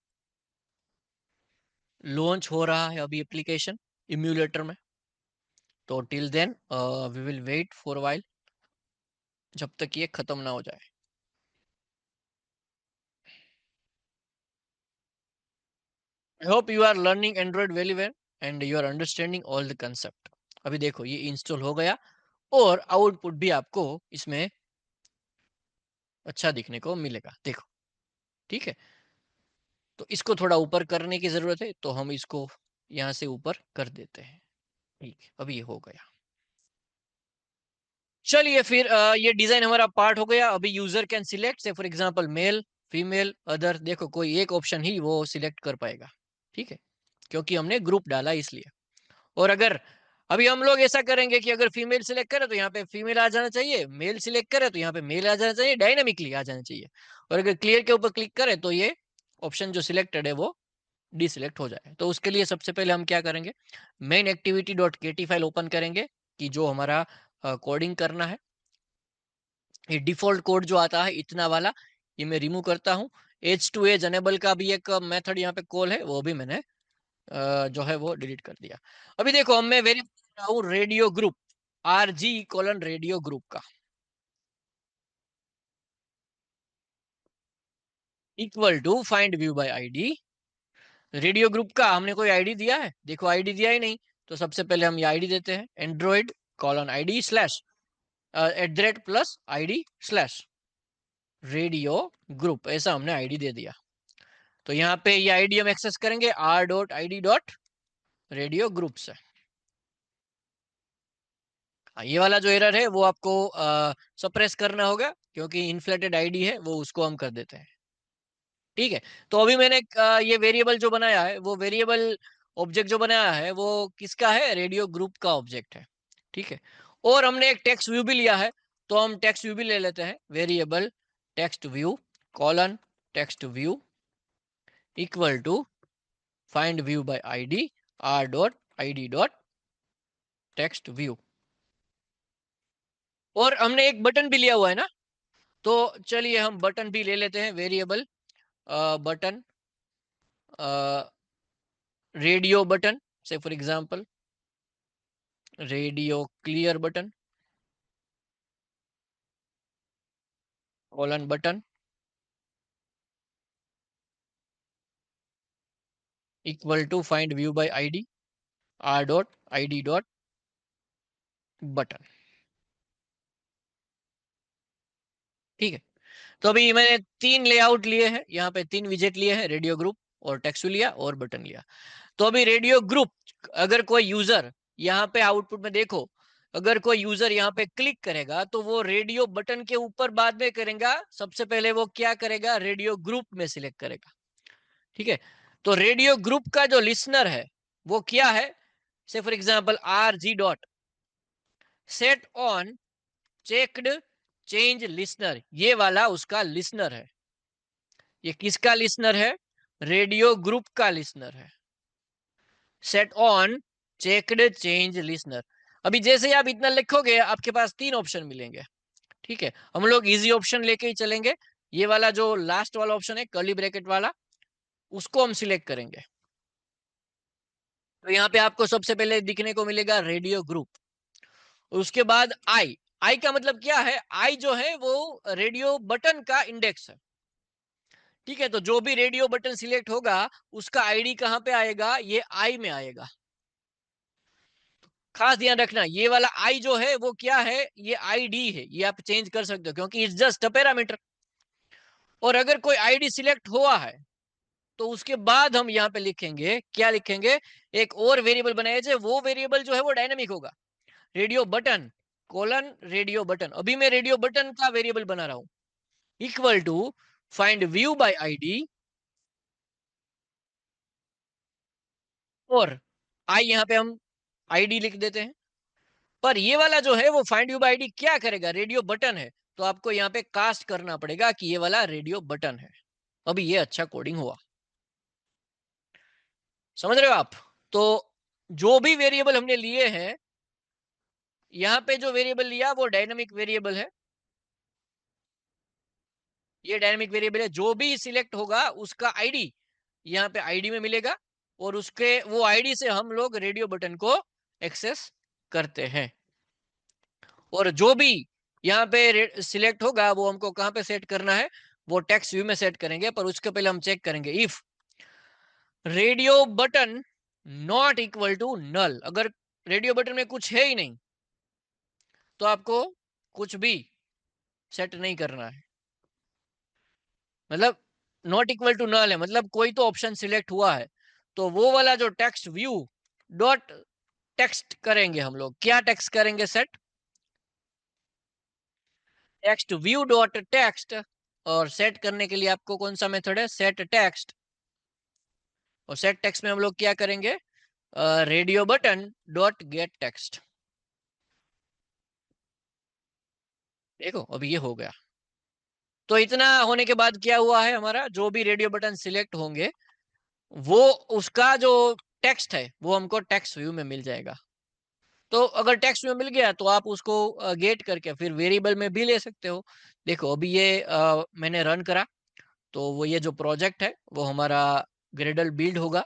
लॉन्च हो रहा है अभी एप्लीकेशन इम्यूलेटर में। तो till then we will wait for while, जब तक ये खत्म ना हो जाए। I hope you are learning Android very well and you are understanding all the concept. अभी देखो ये इंस्टॉल हो गया, और आउटपुट भी आपको इसमें अच्छा दिखने को मिलेगा, देखो। ठीक है, तो इसको थोड़ा ऊपर करने की जरूरत है, तो हम इसको यहाँ से ऊपर कर देते हैं। ठीक है, अभी ये हो गया। चलिए फिर ये डिजाइन हमारा पार्ट हो गया। अभी यूजर कैन सिलेक्ट से for example male, female, other, देखो कोई एक ऑप्शन ही वो सिलेक्ट कर पाएगा। ठीक है, क्योंकि हमने ग्रुप डाला इसलिए। और अगर अभी हम लोग ऐसा करेंगे कि अगर फीमेल सिलेक्ट करें तो यहाँ पे फीमेल आ जाना चाहिए, मेल सिलेक्ट करें तो यहाँ पे मेल आ जाना चाहिए, डायनामिकली आ जाना चाहिए। और अगर क्लियर के ऊपर क्लिक करें तो ये ऑप्शन जो सिलेक्टेड है वो डिसिलेक्ट हो जाए। तो उसके लिए सबसे पहले हम क्या करेंगे, मेन एक्टिविटी डॉट केटी फाइल ओपन करेंगे, कि जो हमारा कोडिंग करना है। ये डिफॉल्ट कोड जो आता है इतना वाला, ये मैं रिमूव करता हूँ। एज टू एज अनेबल का भी एक मेथड यहाँ पे कॉल है, वो भी मैंने जो है वो डिलीट कर दिया। अभी देखो मैं वेरीफाई कर रहा हूँ radio group, RG: radio group का equal to find view by ID. Radio group का हमने कोई आईडी दिया है, देखो आईडी दिया ही नहीं। तो सबसे पहले हम ये आईडी देते हैं, Android: ID @+id/ radio group, ऐसा हमने आईडी दे दिया। तो यहाँ पे ये आईडी हम एक्सेस करेंगे r.id.रेडियो ग्रुप से। ये वाला जो एरर है वो आपको सप्रेस करना होगा, क्योंकि इन्फ्लेटेड आईडी है, वो उसको हम कर देते हैं। ठीक है। तो अभी मैंने ये वेरिएबल जो बनाया है, वो वेरिएबल ऑब्जेक्ट जो बनाया है वो किसका है? रेडियो ग्रुप का ऑब्जेक्ट है। ठीक है। और हमने एक टेक्स्ट व्यू भी लिया है, तो हम टेक्स्ट व्यू भी ले लेते हैं। Variable text view colon text view equal to find view by ID r.id.टेक्स्ट व्यू। और हमने एक बटन भी लिया हुआ है ना, तो चलिए हम बटन भी ले लेते हैं। Variable button radio button, say for example radio clear button colon button equal to find view by ID r.id.बटन। ठीक है। तो अभी मैंने 3 लेआउट लिए हैं, यहाँ पे 3 विजेट लिए हैं, रेडियो ग्रुप और टेक्स्ट लिया और बटन लिया। तो अभी रेडियो ग्रुप, अगर कोई यूजर यहाँ पे आउटपुट में देखो, अगर कोई यूजर यहाँ पे क्लिक करेगा तो वो रेडियो बटन के ऊपर बाद में करेगा, सबसे पहले वो क्या करेगा? रेडियो ग्रुप में सिलेक्ट करेगा। ठीक है। तो रेडियो ग्रुप का जो लिसनर है वो क्या है? से for example rg. Set on checked change listener, ये वाला उसका लिसनर है। ये किसका लिसनर है? रेडियो ग्रुप का लिसनर है। Set on checked change listener. अभी जैसे ही आप इतना लिखोगे, आपके पास 3 ऑप्शन मिलेंगे। ठीक है। हम लोग इजी ऑप्शन लेके ही चलेंगे। ये वाला जो लास्ट वाला ऑप्शन है कर्ली ब्रैकेट वाला, उसको हम सिलेक्ट करेंगे। तो यहाँ पे आपको सबसे पहले दिखने को मिलेगा रेडियो ग्रुप। उसके बाद आई। आई का मतलब क्या है? आई जो है वो रेडियो बटन का इंडेक्स है। ठीक है। तो जो भी रेडियो बटन सिलेक्ट होगा, उसका आईडी कहाँ पे आएगा? ये आई में आएगा। खास ध्यान रखना, ये वाला आई जो है वो क्या है? ये आईडी है। ये आप चेंज कर सकते हो, क्योंकि इट्स जस्ट अ पैरामीटर। और अगर कोई आईडी सिलेक्ट हुआ है, तो उसके बाद हम यहाँ पे लिखेंगे, क्या लिखेंगे? एक और वेरिएबल बनाया जाए, वो वेरिएबल जो है वो डायनेमिक होगा। Radio button colon radio button, अभी मैं रेडियो बटन का वेरिएबल बना रहा हूं, equal to find view by ID. और आई यहाँ पे हम आईडी लिख देते हैं। पर ये वाला जो है वो फाइंड व्यू बाय आईडी क्या करेगा? रेडियो बटन है, तो आपको यहाँ पे कास्ट करना पड़ेगा कि ये वाला रेडियो बटन है। अभी ये अच्छा कोडिंग हुआ। समझ रहे हो आप? तो जो भी वेरिएबल हमने लिए हैं, यहाँ पे जो वेरिएबल लिया वो डायनेमिक वेरिएबल है। ये डायनेमिक वेरिएबल है। जो भी सिलेक्ट होगा उसका आईडी यहाँ पे आईडी में मिलेगा, और उसके वो आईडी से हम लोग रेडियो बटन को एक्सेस करते हैं। और जो भी यहाँ पे सिलेक्ट होगा वो हमको कहाँ पे सेट करना है? वो टेक्स्ट व्यू में सेट करेंगे। पर उसके पहले हम चेक करेंगे if radio button not equal to null. अगर रेडियो बटन में कुछ है ही नहीं, तो आपको कुछ भी सेट नहीं करना है। मतलब नॉट इक्वल टू नल है, मतलब कोई तो ऑप्शन सिलेक्ट हुआ है, तो वो वाला जो टेक्स्ट व्यू डॉट टेक्स्ट करेंगे हम लोग, क्या टेक्स्ट करेंगे? Set text view dot text. और सेट करने के लिए आपको कौन सा मेथड है? Set text. और सेट टेक्स्ट में हम लोग क्या करेंगे? Radio button dot gate text. देखो अभी ये हो गया। तो इतना होने के बाद क्या हुआ है? हमारा जो भी रेडियो बटन सिलेक्ट होंगे, वो उसका जो टेक्स्ट है वो हमको टेक्स्ट व्यू में मिल जाएगा। तो अगर टेक्स्ट में मिल गया तो आप उसको गेट करके फिर वेरिएबल में भी ले सकते हो। देखो अभी ये मैंने रन करा, तो वो ये जो प्रोजेक्ट है वो हमारा ग्रेडल बिल्ड होगा।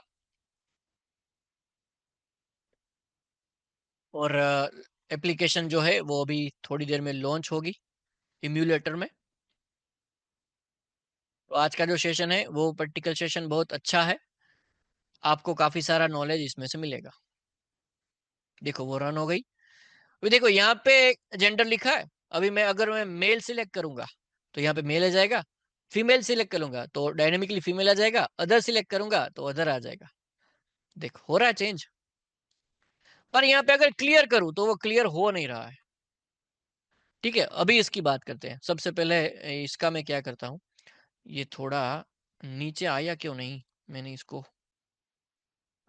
और एप्लीकेशन जो है वो अभी थोड़ी देर में लॉन्च होगी इम्यूलेटर में। तो आज का जो सेशन है वो प्रैक्टिकल सेशन बहुत अच्छा है, आपको काफी सारा नॉलेज इसमें से मिलेगा। देखो वो रन हो गई। अभी देखो यहाँ पे जेंडर लिखा है, अभी मैं मेल सिलेक्ट करूंगा तो यहाँ पे मेल आ जाएगा, फीमेल सिलेक्ट करूंगा तो डायनेमिकली फीमेल आ जाएगा, अदर सिलेक्ट करूंगा तो अदर आ जाएगा। देख हो रहा है चेंज। पर यहाँ पे अगर क्लियर करूं तो वो क्लियर हो नहीं रहा है। ठीक है, अभी इसकी बात करते हैं। सबसे पहले इसका मैं क्या करता हूँ, ये थोड़ा नीचे आया क्यों नहीं, मैंने इसको,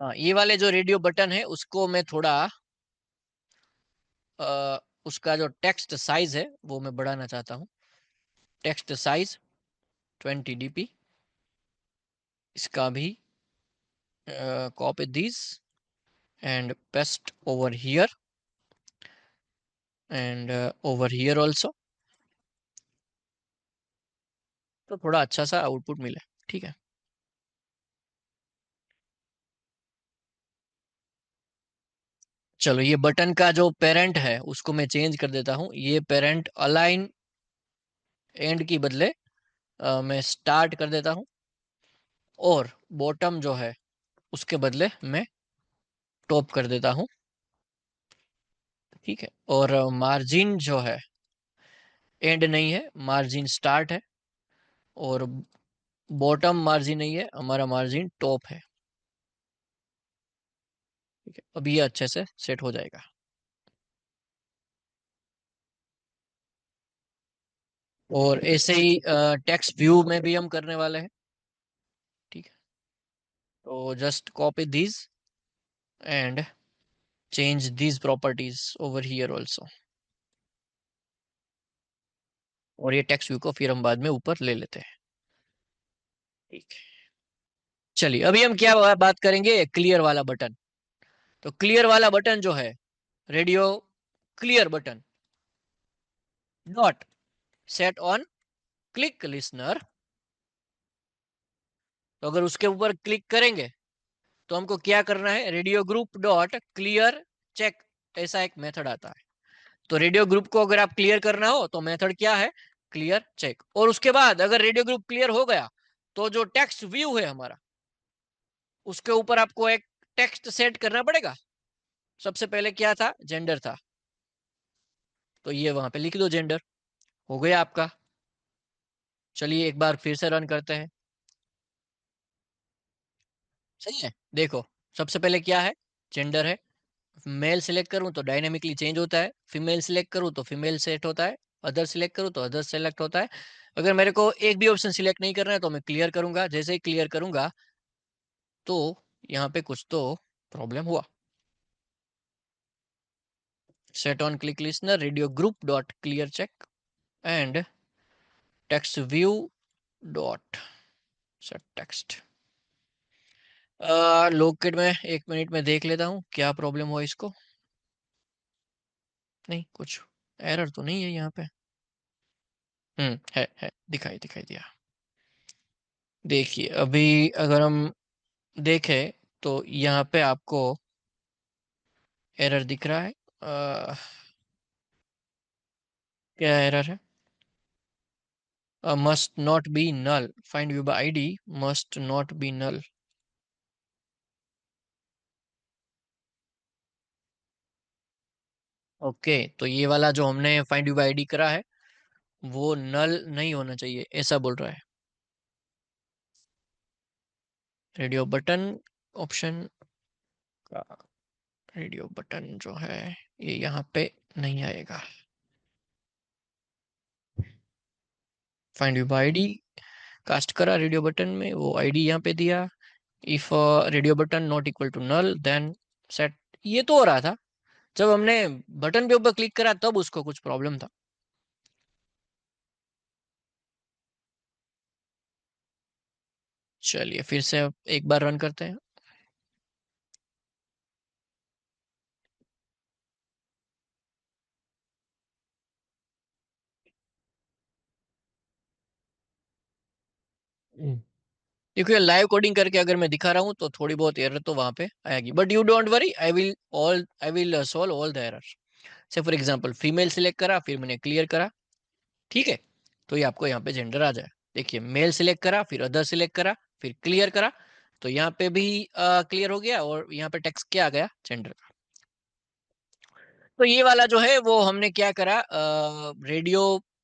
हाँ ये वाले जो रेडियो बटन है उसको मैं थोड़ा उसका जो टेक्स्ट साइज है वो मैं बढ़ाना चाहता हूँ। टेक्स्ट साइज 20 dp, इसका भी copy this and paste over here and over here also, तो थोड़ा अच्छा सा आउटपुट मिले। ठीक है, चलो ये बटन का जो पेरेंट है उसको मैं चेंज कर देता हूँ। ये पेरेंट अलाइन एंड की बदले मैं स्टार्ट कर देता हूँ, और बॉटम जो है उसके बदले मैं टॉप कर देता हूँ। ठीक है, और मार्जिन जो है एंड नहीं है, मार्जिन स्टार्ट है, और बॉटम मार्जिन नहीं है, हमारा मार्जिन टॉप है। ठीक है, अब ये अच्छे से सेट हो जाएगा। और ऐसे ही टेक्स्ट व्यू में भी हम करने वाले हैं। ठीक है, तो just copy these and change these properties over here also। और ये टेक्स्ट व्यू को फिर हम बाद में ऊपर ले लेते हैं। ठीक है, चलिए अभी हम क्या बात करेंगे, क्लियर वाला बटन। तो क्लियर वाला बटन जो है, radio clear button dot set on click listener, तो अगर उसके ऊपर क्लिक करेंगे तो हमको क्या करना है, radio group dot clear check, ऐसा एक मेथड आता है। तो रेडियो ग्रुप को अगर आप क्लियर करना हो तो मेथड क्या है, क्लियर चेक। और उसके बाद अगर रेडियो ग्रुप क्लियर हो गया तो जो टेक्स्ट व्यू है हमारा, उसके ऊपर आपको एक टेक्स्ट सेट करना पड़ेगा। सबसे पहले क्या था, जेंडर था, तो ये वहां पे लिख दो जेंडर, हो गया आपका। चलिए एक बार फिर से रन करते हैं। सही है, देखो सबसे पहले क्या है, जेंडर है। मेल सिलेक्ट करूं तो डायनेमिकली चेंज होता है, फीमेल सिलेक्ट करूं तो फीमेल सेट होता है, अदर सिलेक्ट करूं तो अदर सेलेक्ट होता है। अगर मेरे को एक भी ऑप्शन सिलेक्ट नहीं करना है तो मैं क्लियर करूंगा, जैसे ही क्लियर करूंगा तो यहाँ पे कुछ तो प्रॉब्लम हुआ। Set on click listener radio group dot clear check and text view dot set text. लोकेट में 1 मिनट में देख लेता हूँ क्या प्रॉब्लम हुआ इसको। नहीं, कुछ एरर तो नहीं है यहाँ पे। है दिखाई दिखाई दिया। देखिए अभी अगर हम देखें तो यहाँ पे आपको एरर दिख रहा है। क्या एरर है, must not be null, find view by ID must not be null. Okay, तो ये वाला जो हमने फाइंड व्यू बाय आईडी करा है वो नल नहीं होना चाहिए, ऐसा बोल रहा है। रेडियो बटन ऑप्शन का रेडियो बटन जो है ये यहाँ पे नहीं आएगा। Find view by ID cast करा रेडियो बटन में, वो आईडी यहाँ पे दिया। If radio button not equal to null then set, ये तो हो रहा था जब हमने बटन के ऊपर क्लिक करा तब उसको कुछ प्रॉब्लम था। चलिए फिर से एक बार रन करते हैं। देखिए लाइव कोडिंग करके अगर मैं दिखा रहा हूँ तो थोड़ी बहुत एरर तो वहां पे आएगी, but you don't worry, I will solve all the errors. से फॉर एग्जांपल फीमेल सिलेक्ट करा, फिर मैंने क्लियर करा। ठीक है, तो ये आपको यहाँ पे जेंडर आ जाए। देखिए मेल सिलेक्ट करा, फिर अदर सिलेक्ट करा, फिर क्लियर करा, तो यहाँ पे भी क्लियर हो गया, और यहाँ पे टेक्स्ट क्या आ गया, जेंडर का। तो ये वाला जो है वो हमने क्या करा, रेडियो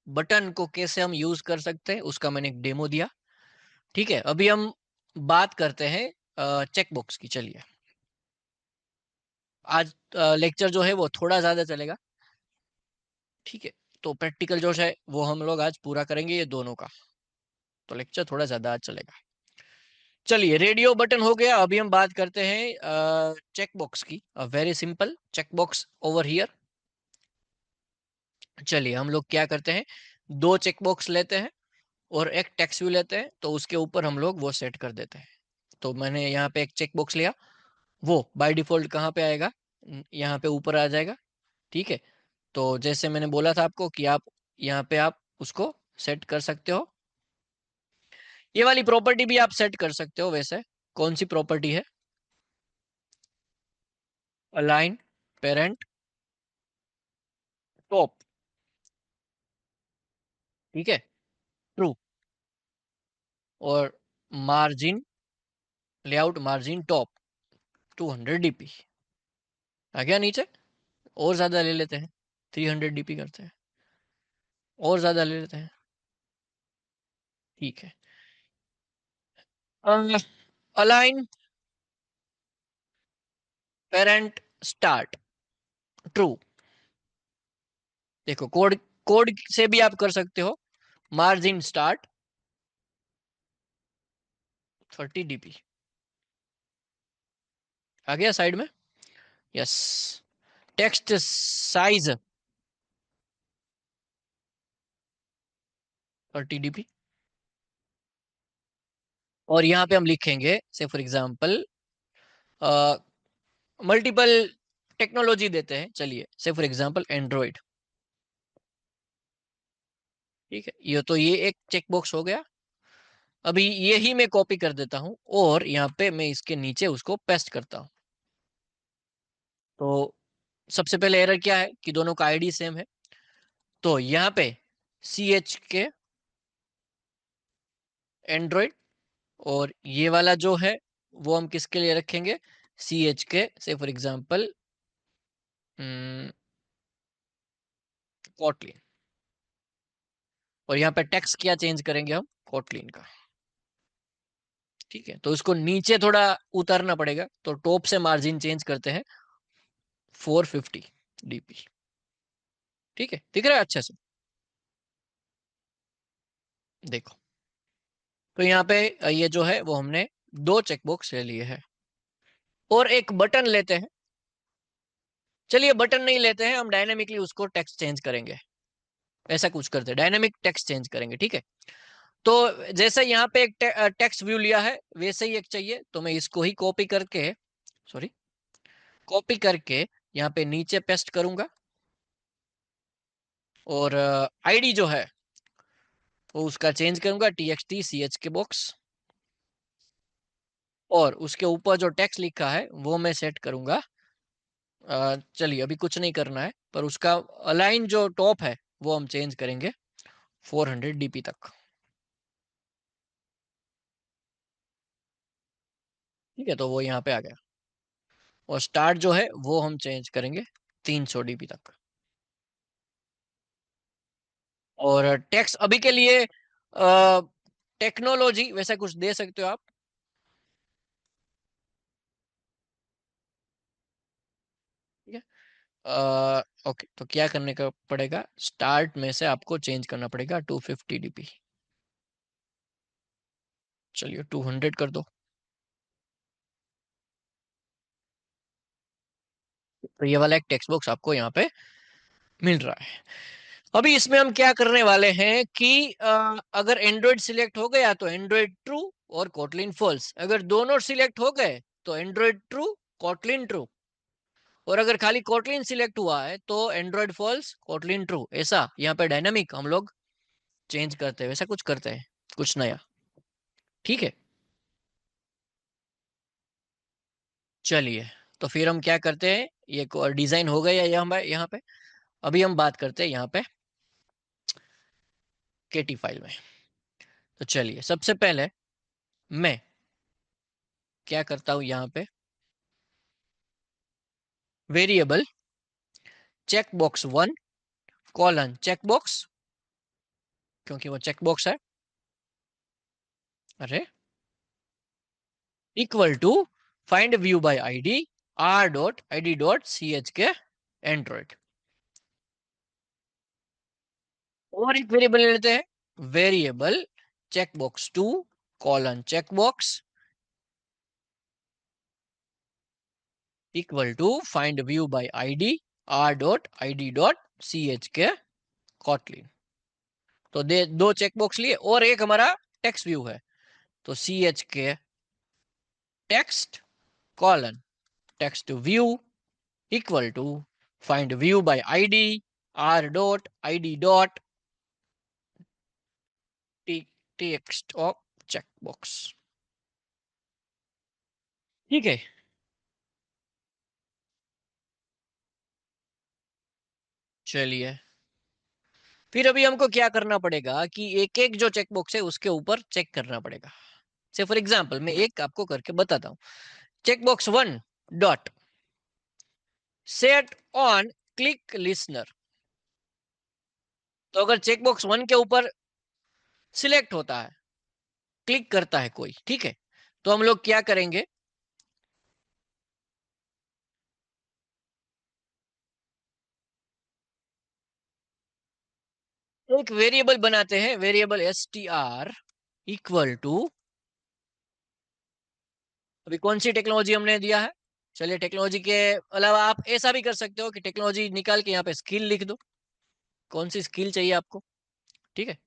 बटन को कैसे हम यूज कर सकते हैं उसका मैंने एक डेमो दिया। ठीक है, अभी हम बात करते हैं चेकबॉक्स की। चलिए, आज लेक्चर जो है वो थोड़ा ज्यादा चलेगा। ठीक है, तो प्रैक्टिकल जो है वो हम लोग आज पूरा करेंगे ये दोनों का, तो लेक्चर थोड़ा ज्यादा आज चलेगा। चलिए, रेडियो बटन हो गया। अभी हम बात करते हैं चेकबॉक्स की। Very simple checkbox over here. चलिए, हम लोग क्या करते हैं, दो चेकबॉक्स लेते हैं और एक टेक्स्ट व्यू लेते हैं, तो उसके ऊपर हम लोग वो सेट कर देते हैं। तो मैंने यहाँ पे एक चेकबॉक्स लिया, वो बाय डिफॉल्ट कहाँ पे आएगा, यहाँ पे ऊपर आ जाएगा। ठीक है, तो जैसे मैंने बोला था आपको कि आप यहाँ पे आप उसको सेट कर सकते हो। ये वाली प्रॉपर्टी भी आप सेट कर सकते हो वैसे। कौन सी प्रॉपर्टी है, अलाइन पेरेंट टॉप। ठीक है, ट्रू। और margin, layout margin top 200 dp। आ गया नीचे। और ज्यादा ले लेते हैं, 300 dp करते हैं, और ज्यादा ले लेते हैं। ठीक है, अलाइन पेरेंट स्टार्ट ट्रू। देखो, कोड कोड से भी आप कर सकते हो। Margin start 30 dp। आ गया साइड में। यस। Text size 30 dp। और यहाँ पे हम लिखेंगे से फॉर एग्जाम्पल मल्टीपल टेक्नोलॉजी देते हैं। चलिए, से फॉर एग्जाम्पल एंड्रॉइड। ठीक है, ये एक चेकबॉक्स हो गया। अभी ये ही मैं कॉपी कर देता हूँ और यहाँ पे मैं इसके नीचे उसको पेस्ट करता हूँ। तो सबसे पहले एरर क्या है कि दोनों का आईडी सेम है। तो यहाँ पे CH के एंड्रॉइड, और ये वाला जो है वो हम किसके लिए रखेंगे, CH के से फॉर एग्जाम्पल कॉटलिन। और यहाँ पे टेक्स्ट क्या चेंज करेंगे हम, कॉटलिन का। ठीक है, तो इसको नीचे थोड़ा उतारना पड़ेगा, तो टॉप से मार्जिन चेंज करते हैं 450 dp। ठीक है, दिख रहा है अच्छे से। देखो, तो यहाँ पे ये जो है वो हमने दो चेकबॉक्स ले लिए हैं और एक बटन लेते हैं। चलिए, बटन नहीं लेते हैं, हम डायनेमिकली उसको टेक्स्ट चेंज करेंगे। ऐसा कुछ करते हैं, डायनेमिक टेक्स्ट चेंज करेंगे। ठीक है, तो जैसे यहाँ पे एक टेक्स्ट व्यू लिया है वैसे ही एक चाहिए, तो मैं इसको ही कॉपी करके, सॉरी, कॉपी करके यहाँ पे नीचे पेस्ट करूंगा। और आईडी जो है वो उसका चेंज करूंगा, TXT CH के बॉक्स। और उसके ऊपर जो टेक्स्ट लिखा है वो मैं सेट करूंगा। चलिए, अभी कुछ नहीं करना है, पर उसका अलाइन जो टॉप है वो हम चेंज करेंगे 400 dp तक। ठीक है, तो वो यहाँ पे आ गया। और स्टार्ट जो है वो हम चेंज करेंगे 300 dp तक। और टेक्स्ट अभी के लिए टेक्नोलॉजी वैसा कुछ दे सकते हो आप। ठीक है, ओके, तो क्या करने का पड़ेगा, स्टार्ट में से आपको चेंज करना पड़ेगा 250 dp। चलिए, 200 कर दो। तो ये वाला एक टेक्स्ट बॉक्स आपको यहाँ पे मिल रहा है। अभी इसमें हम क्या करने वाले हैं कि अगर एंड्रॉइड सिलेक्ट हो गया तो एंड्रॉइड ट्रू और कोटलिन फॉल्स। अगर दोनों सिलेक्ट हो गए तो एंड्रॉइड ट्रू, कोटलिन ट्रू। और अगर खाली कोटलिन सिलेक्ट हुआ है तो एंड्रॉइड फॉल्स, कोटलिन ट्रू। ऐसा यहाँ पे डायनामिक हम लोग चेंज करते हैं, वैसा कुछ करते हैं, कुछ नया। ठीक है, चलिए, तो फिर हम क्या करते हैं, ये डिजाइन हो गया यहाँ पे। अभी हम बात करते हैं यहाँ पे KT फाइल में। तो चलिए, सबसे पहले मैं क्या करता हूँ, यहाँ पे variable check box 1 colon check box, क्योंकि वो चेक बॉक्स है, अरे, equal to find view by ID R dot ID dot C H K Android. और एक वेरिएबल लेते हैं, variable checkbox 2 colon checkbox equal to find view by ID R dot ID dot C H K Kotlin. तो दो checkbox लिए और एक हमारा टेक्स्ट व्यू है, तो C H K text colon text view equal to find view by ID R dot ID dot text of checkbox. ठीक है, चलिए फिर अभी हमको क्या करना पड़ेगा कि एक एक जो चेकबॉक्स है उसके ऊपर चेक करना पड़ेगा। से फॉर एग्जांपल मैं एक आपको करके बताता हूँ। Checkbox 1 dot set on click listener. तो अगर चेकबॉक्स 1 के ऊपर सिलेक्ट होता है, क्लिक करता है कोई, ठीक है, तो हम लोग क्या करेंगे, एक वेरिएबल बनाते हैं, variable S T R equal to, अभी कौन सी टेक्नोलॉजी हमने दिया है, चलिए टेक्नोलॉजी के अलावा आप ऐसा भी कर सकते हो कि टेक्नोलॉजी निकाल के यहाँ पे स्किल लिख दो, कौन सी स्किल चाहिए आपको, ठीक है।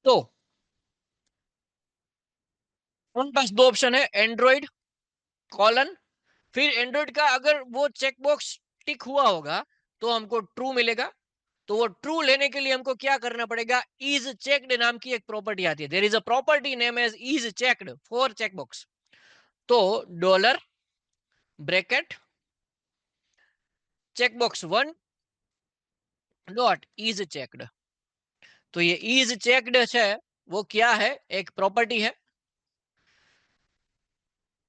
तो हमारे पास दो ऑप्शन है, एंड्रॉइड कॉलन, फिर एंड्रॉइड का अगर वो चेकबॉक्स टिक हुआ होगा तो हमको ट्रू मिलेगा। तो वो ट्रू लेने के लिए हमको क्या करना पड़ेगा, इज चेक्ड नाम की एक प्रॉपर्टी आती है, there is a property name as is checked for checkbox. तो dollar bracket checkbox 1 dot is checked. तो ये इज चेक्ड है, वो क्या है, एक प्रॉपर्टी है।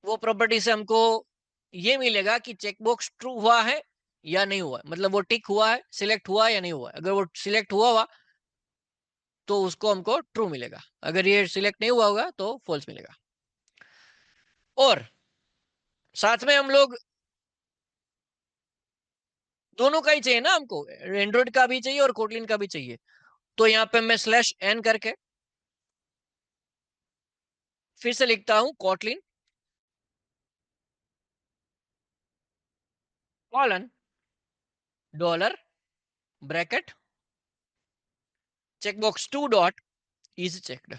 वो प्रॉपर्टी से हमको ये मिलेगा कि चेकबॉक्स ट्रू हुआ है या नहीं हुआ, मतलब वो टिक हुआ है, सिलेक्ट हुआ या नहीं हुआ। अगर वो सिलेक्ट हुआ तो उसको हमको ट्रू मिलेगा, अगर ये सिलेक्ट नहीं हुआ होगा तो फॉल्स मिलेगा। और साथ में हम लोग दोनों का ही चाहिए ना हमको, एंड्रॉइड का भी चाहिए और कोटलिन का भी चाहिए। तो यहाँ पे मैं स्लैश एन करके फिर से लिखता हूं, Kotlin colon dollar bracket checkbox 2 dot is checked.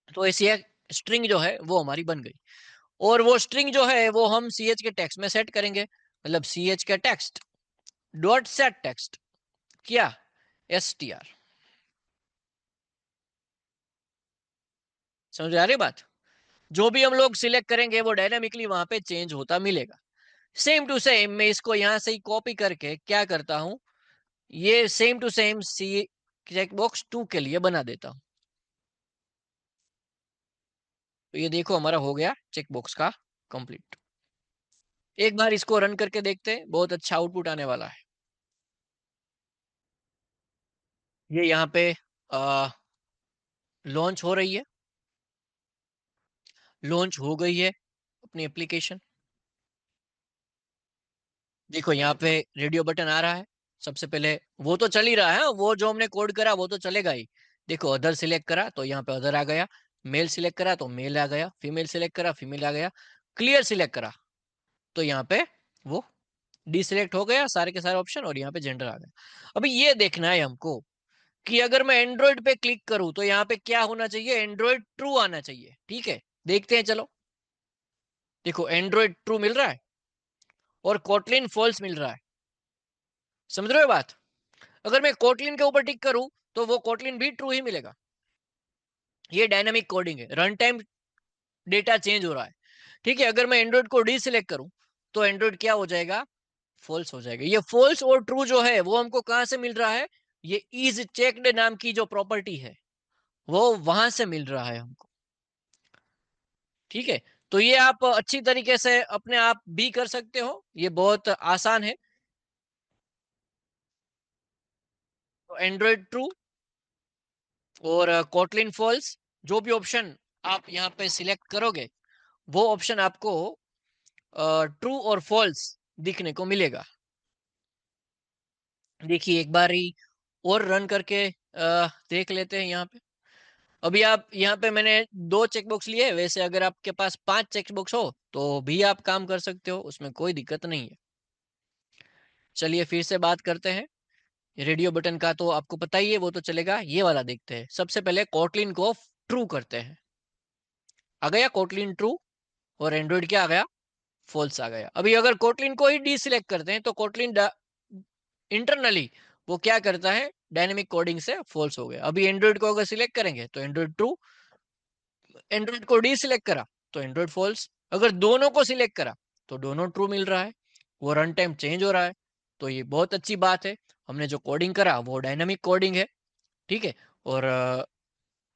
तो ऐसी एक स्ट्रिंग जो है वो हमारी बन गई। और वो स्ट्रिंग जो है वो हम सी एच के टेक्स्ट में सेट करेंगे, मतलब सी H K text dot set text क्या, एस टी आर। समझ आ रही बात, जो भी हम लोग सिलेक्ट करेंगे वो डायनामिकली वहां पे चेंज होता मिलेगा। सेम टू सेम मैं इसको यहां से ही कॉपी करके क्या करता हूं, ये सेम टू सेम सी चेकबॉक्स 2 के लिए बना देता हूं। तो ये देखो हमारा हो गया चेकबॉक्स का कंप्लीट। एक बार इसको रन करके देखते हैं, बहुत अच्छा आउटपुट आने वाला है। ये यहाँ पे लॉन्च हो रही है, लॉन्च हो गई है अपनी एप्लीकेशन। देखो यहाँ पे रेडियो बटन आ रहा है, सबसे पहले वो तो चल ही रहा है, वो जो हमने कोड करा वो तो चलेगा ही। देखो अदर सिलेक्ट करा तो यहाँ पे अदर आ गया, मेल सिलेक्ट करा तो मेल आ गया, फीमेल सिलेक्ट करा फीमेल आ गया, क्लियर सिलेक्ट करा तो यहाँ पे वो डिसिलेक्ट हो गया सारे के सारे ऑप्शन, और यहाँ पे जेंडर आ गया। अभी ये देखना है हमको कि अगर मैं एंड्रॉइड पे क्लिक करूं तो यहाँ पे क्या होना चाहिए, एंड्रॉइड ट्रू आना चाहिए, ठीक है। देखते हैं चलो, देखो एंड्रॉइड ट्रू मिल रहा है और कोटलिन फॉल्स मिल रहा है। समझ रहे हो बात, अगर मैं कोटलिन के ऊपर टिक करूं तो वो कोटलिन भी ट्रू ही मिलेगा। ये डायनामिक कोडिंग है, रन टाइम डेटा चेंज हो रहा है, ठीक है। अगर मैं एंड्रॉइड को डीसिलेक्ट करूं तो एंड्रॉइड क्या हो जाएगा, फॉल्स हो जाएगा। ये फॉल्स और ट्रू जो है वो हमको कहां से मिल रहा है, ये इज चेक्ड नाम की जो प्रॉपर्टी है वो वहां से मिल रहा है हमको, ठीक है। तो ये आप अच्छी तरीके से अपने आप भी कर सकते हो, ये बहुत आसान है। तो एंड्रॉइड ट्रू और कोटलिन फॉल्स, जो भी ऑप्शन आप यहाँ पे सिलेक्ट करोगे वो ऑप्शन आपको ट्रू और फॉल्स दिखने को मिलेगा। देखिए एक बार ही और रन करके देख लेते हैं यहाँ पे। अभी आप यहाँ पे मैंने 2 चेकबॉक्स लिए, वैसे अगर आपके पास 5 चेकबॉक्स हो तो भी आप काम कर सकते हो, उसमें कोई दिक्कत नहीं है। चलिए फिर से बात करते हैं। रेडियो बटन का तो आपको पता ही है, वो तो चलेगा। ये वाला देखते हैं। सबसे पहले कोटलिन को ट्रू करते हैं। आ गया कोटलिन ट्रू, और एंड्रॉइड क्या आ गया, फॉल्स आ गया। अभी अगर कोटलिन को ही डी सिलेक्ट करते हैं तो कोटलिन इंटरनली वो क्या करता है, डायनेमिक कोडिंग से फॉल्स हो गया। अभी एंड्रॉइड को अगर सिलेक्ट करेंगे तो एंड्रॉइड ट्रू, एंड्रॉइड को डी सिलेक्ट करा तो एंड्रॉइड फॉल्स, अगर दोनों को सिलेक्ट करा तो दोनों ट्रू मिल रहा है, वो रन टाइम चेंज हो रहा है। तो ये बहुत अच्छी बात है। हमने जो कोडिंग करा वो डायनेमिक कोडिंग है, ठीक है। और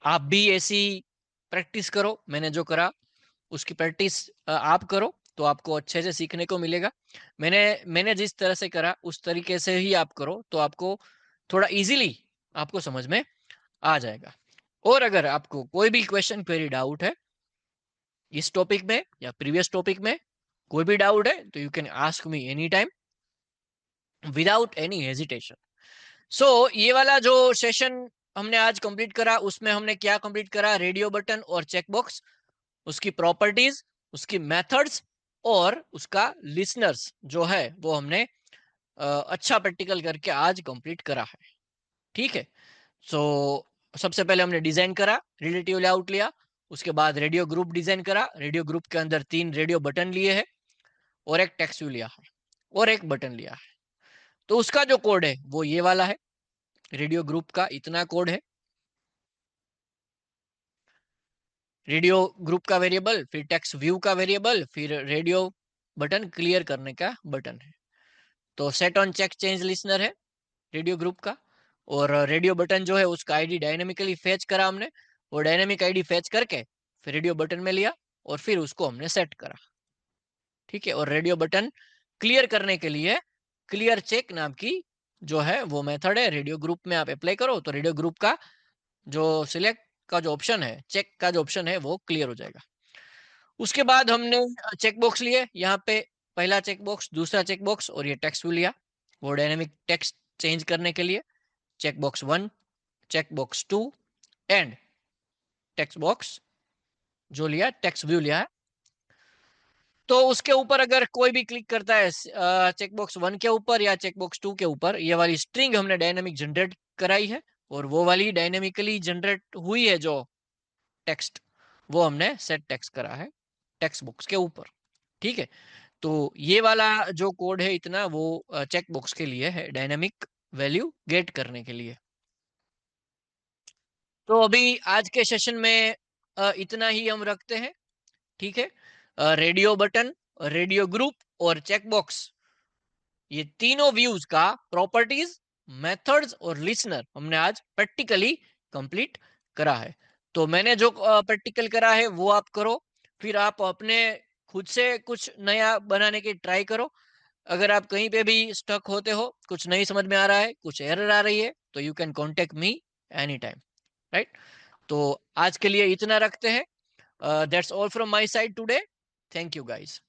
आप भी ऐसी प्रैक्टिस करो, मैंने जो करा उसकी प्रैक्टिस आप करो तो आपको अच्छे से सीखने को मिलेगा। मैंने मैंने जिस तरह से करा उस तरीके से ही आप करो तो आपको थोड़ा इजीली आपको समझ में आ जाएगा। और अगर आपको कोई भी क्वेश्चन क्वेरी डाउट है इस टॉपिक में या प्रीवियस टॉपिक में, कोई भी डाउट है तो you can ask me any time without any hesitation. So ये वाला जो सेशन हमने आज कंप्लीट करा उसमें हमने क्या कंप्लीट करा, रेडियो बटन और चेकबॉक्स, उसकी प्रॉपर्टीज, उसकी मेथड्स और उसका लिसनर्स जो है वो हमने अच्छा प्रैक्टिकल करके आज कंप्लीट करा है, ठीक है। सो सबसे पहले हमने डिजाइन करा, रिलेटिव लेआउट लिया। उसके बाद रेडियो ग्रुप डिजाइन करा, रेडियो ग्रुप के अंदर 3 रेडियो बटन लिए हैं और एक टेक्स्ट व्यू लिया है और एक बटन लिया है। तो उसका जो कोड है वो ये वाला है, रेडियो ग्रुप का इतना कोड है, रेडियो ग्रुप का वेरिएबल, फिर टेक्स्ट व्यू का वेरिएबल, फिर रेडियो बटन क्लियर करने का बटन है। तो set on check change listener है रेडियो ग्रुप का, और रेडियो बटन जो है उसका आईडी डायनेमिकली फेच करा हमने, और डायनेमिक आईडी फेच करके फिर रेडियो बटन में लिया और फिर उसको हमने सेट करा, ठीक है। और रेडियो बटन क्लियर करने के लिए क्लियर चेक नाम की जो है वो मेथड है, रेडियो ग्रुप में आप अप्लाई करो तो रेडियो ग्रुप का जो सिलेक्ट का जो ऑप्शन है, चेक का जो ऑप्शन है वो क्लियर हो जाएगा। उसके बाद हमने चेक बॉक्स लिए यहाँ पे, पहला चेक बॉक्स, दूसरा चेक बॉक्स और ये टेक्स्ट व्यू लिया, वो डायनेमिक टेक्स्ट चेंज करने के लिए check box 1, check box 2 and text box जो लिया, टेक्स्ट व्यू लिया है। तो उसके ऊपर अगर कोई भी क्लिक करता है चेक बॉक्स 1 के ऊपर या चेक बॉक्स 2 के ऊपर, ये वाली स्ट्रिंग हमने डायनेमिक जनरेट कराई है और वो वाली डायनेमिकली जनरेट हुई है जो टेक्स्ट, वो हमने सेट टेक्स्ट करा है टेक्स्ट बॉक्स के ऊपर, ठीक है। तो ये वाला जो कोड है इतना वो चेक बॉक्स के लिए है, डायनेमिक वैल्यू गेट करने के लिए। तो अभी आज के सेशन में इतना ही हम रखते हैं, ठीक है। रेडियो बटन, रेडियो ग्रुप और चेक बॉक्स, ये तीनों व्यूज का प्रॉपर्टीज, मेथड्स और लिसनर हमने आज प्रैक्टिकली कंप्लीट करा है। तो मैंने जो प्रैक्टिकल करा है वो आप करो, फिर आप अपने खुद से कुछ नया बनाने की ट्राई करो। अगर आप कहीं पे भी स्टक होते हो, कुछ नहीं समझ में आ रहा है, कुछ एरर आ रही है, तो you can contact me any time, right. तो आज के लिए इतना रखते हैं। That's all from my side today. Thank you guys.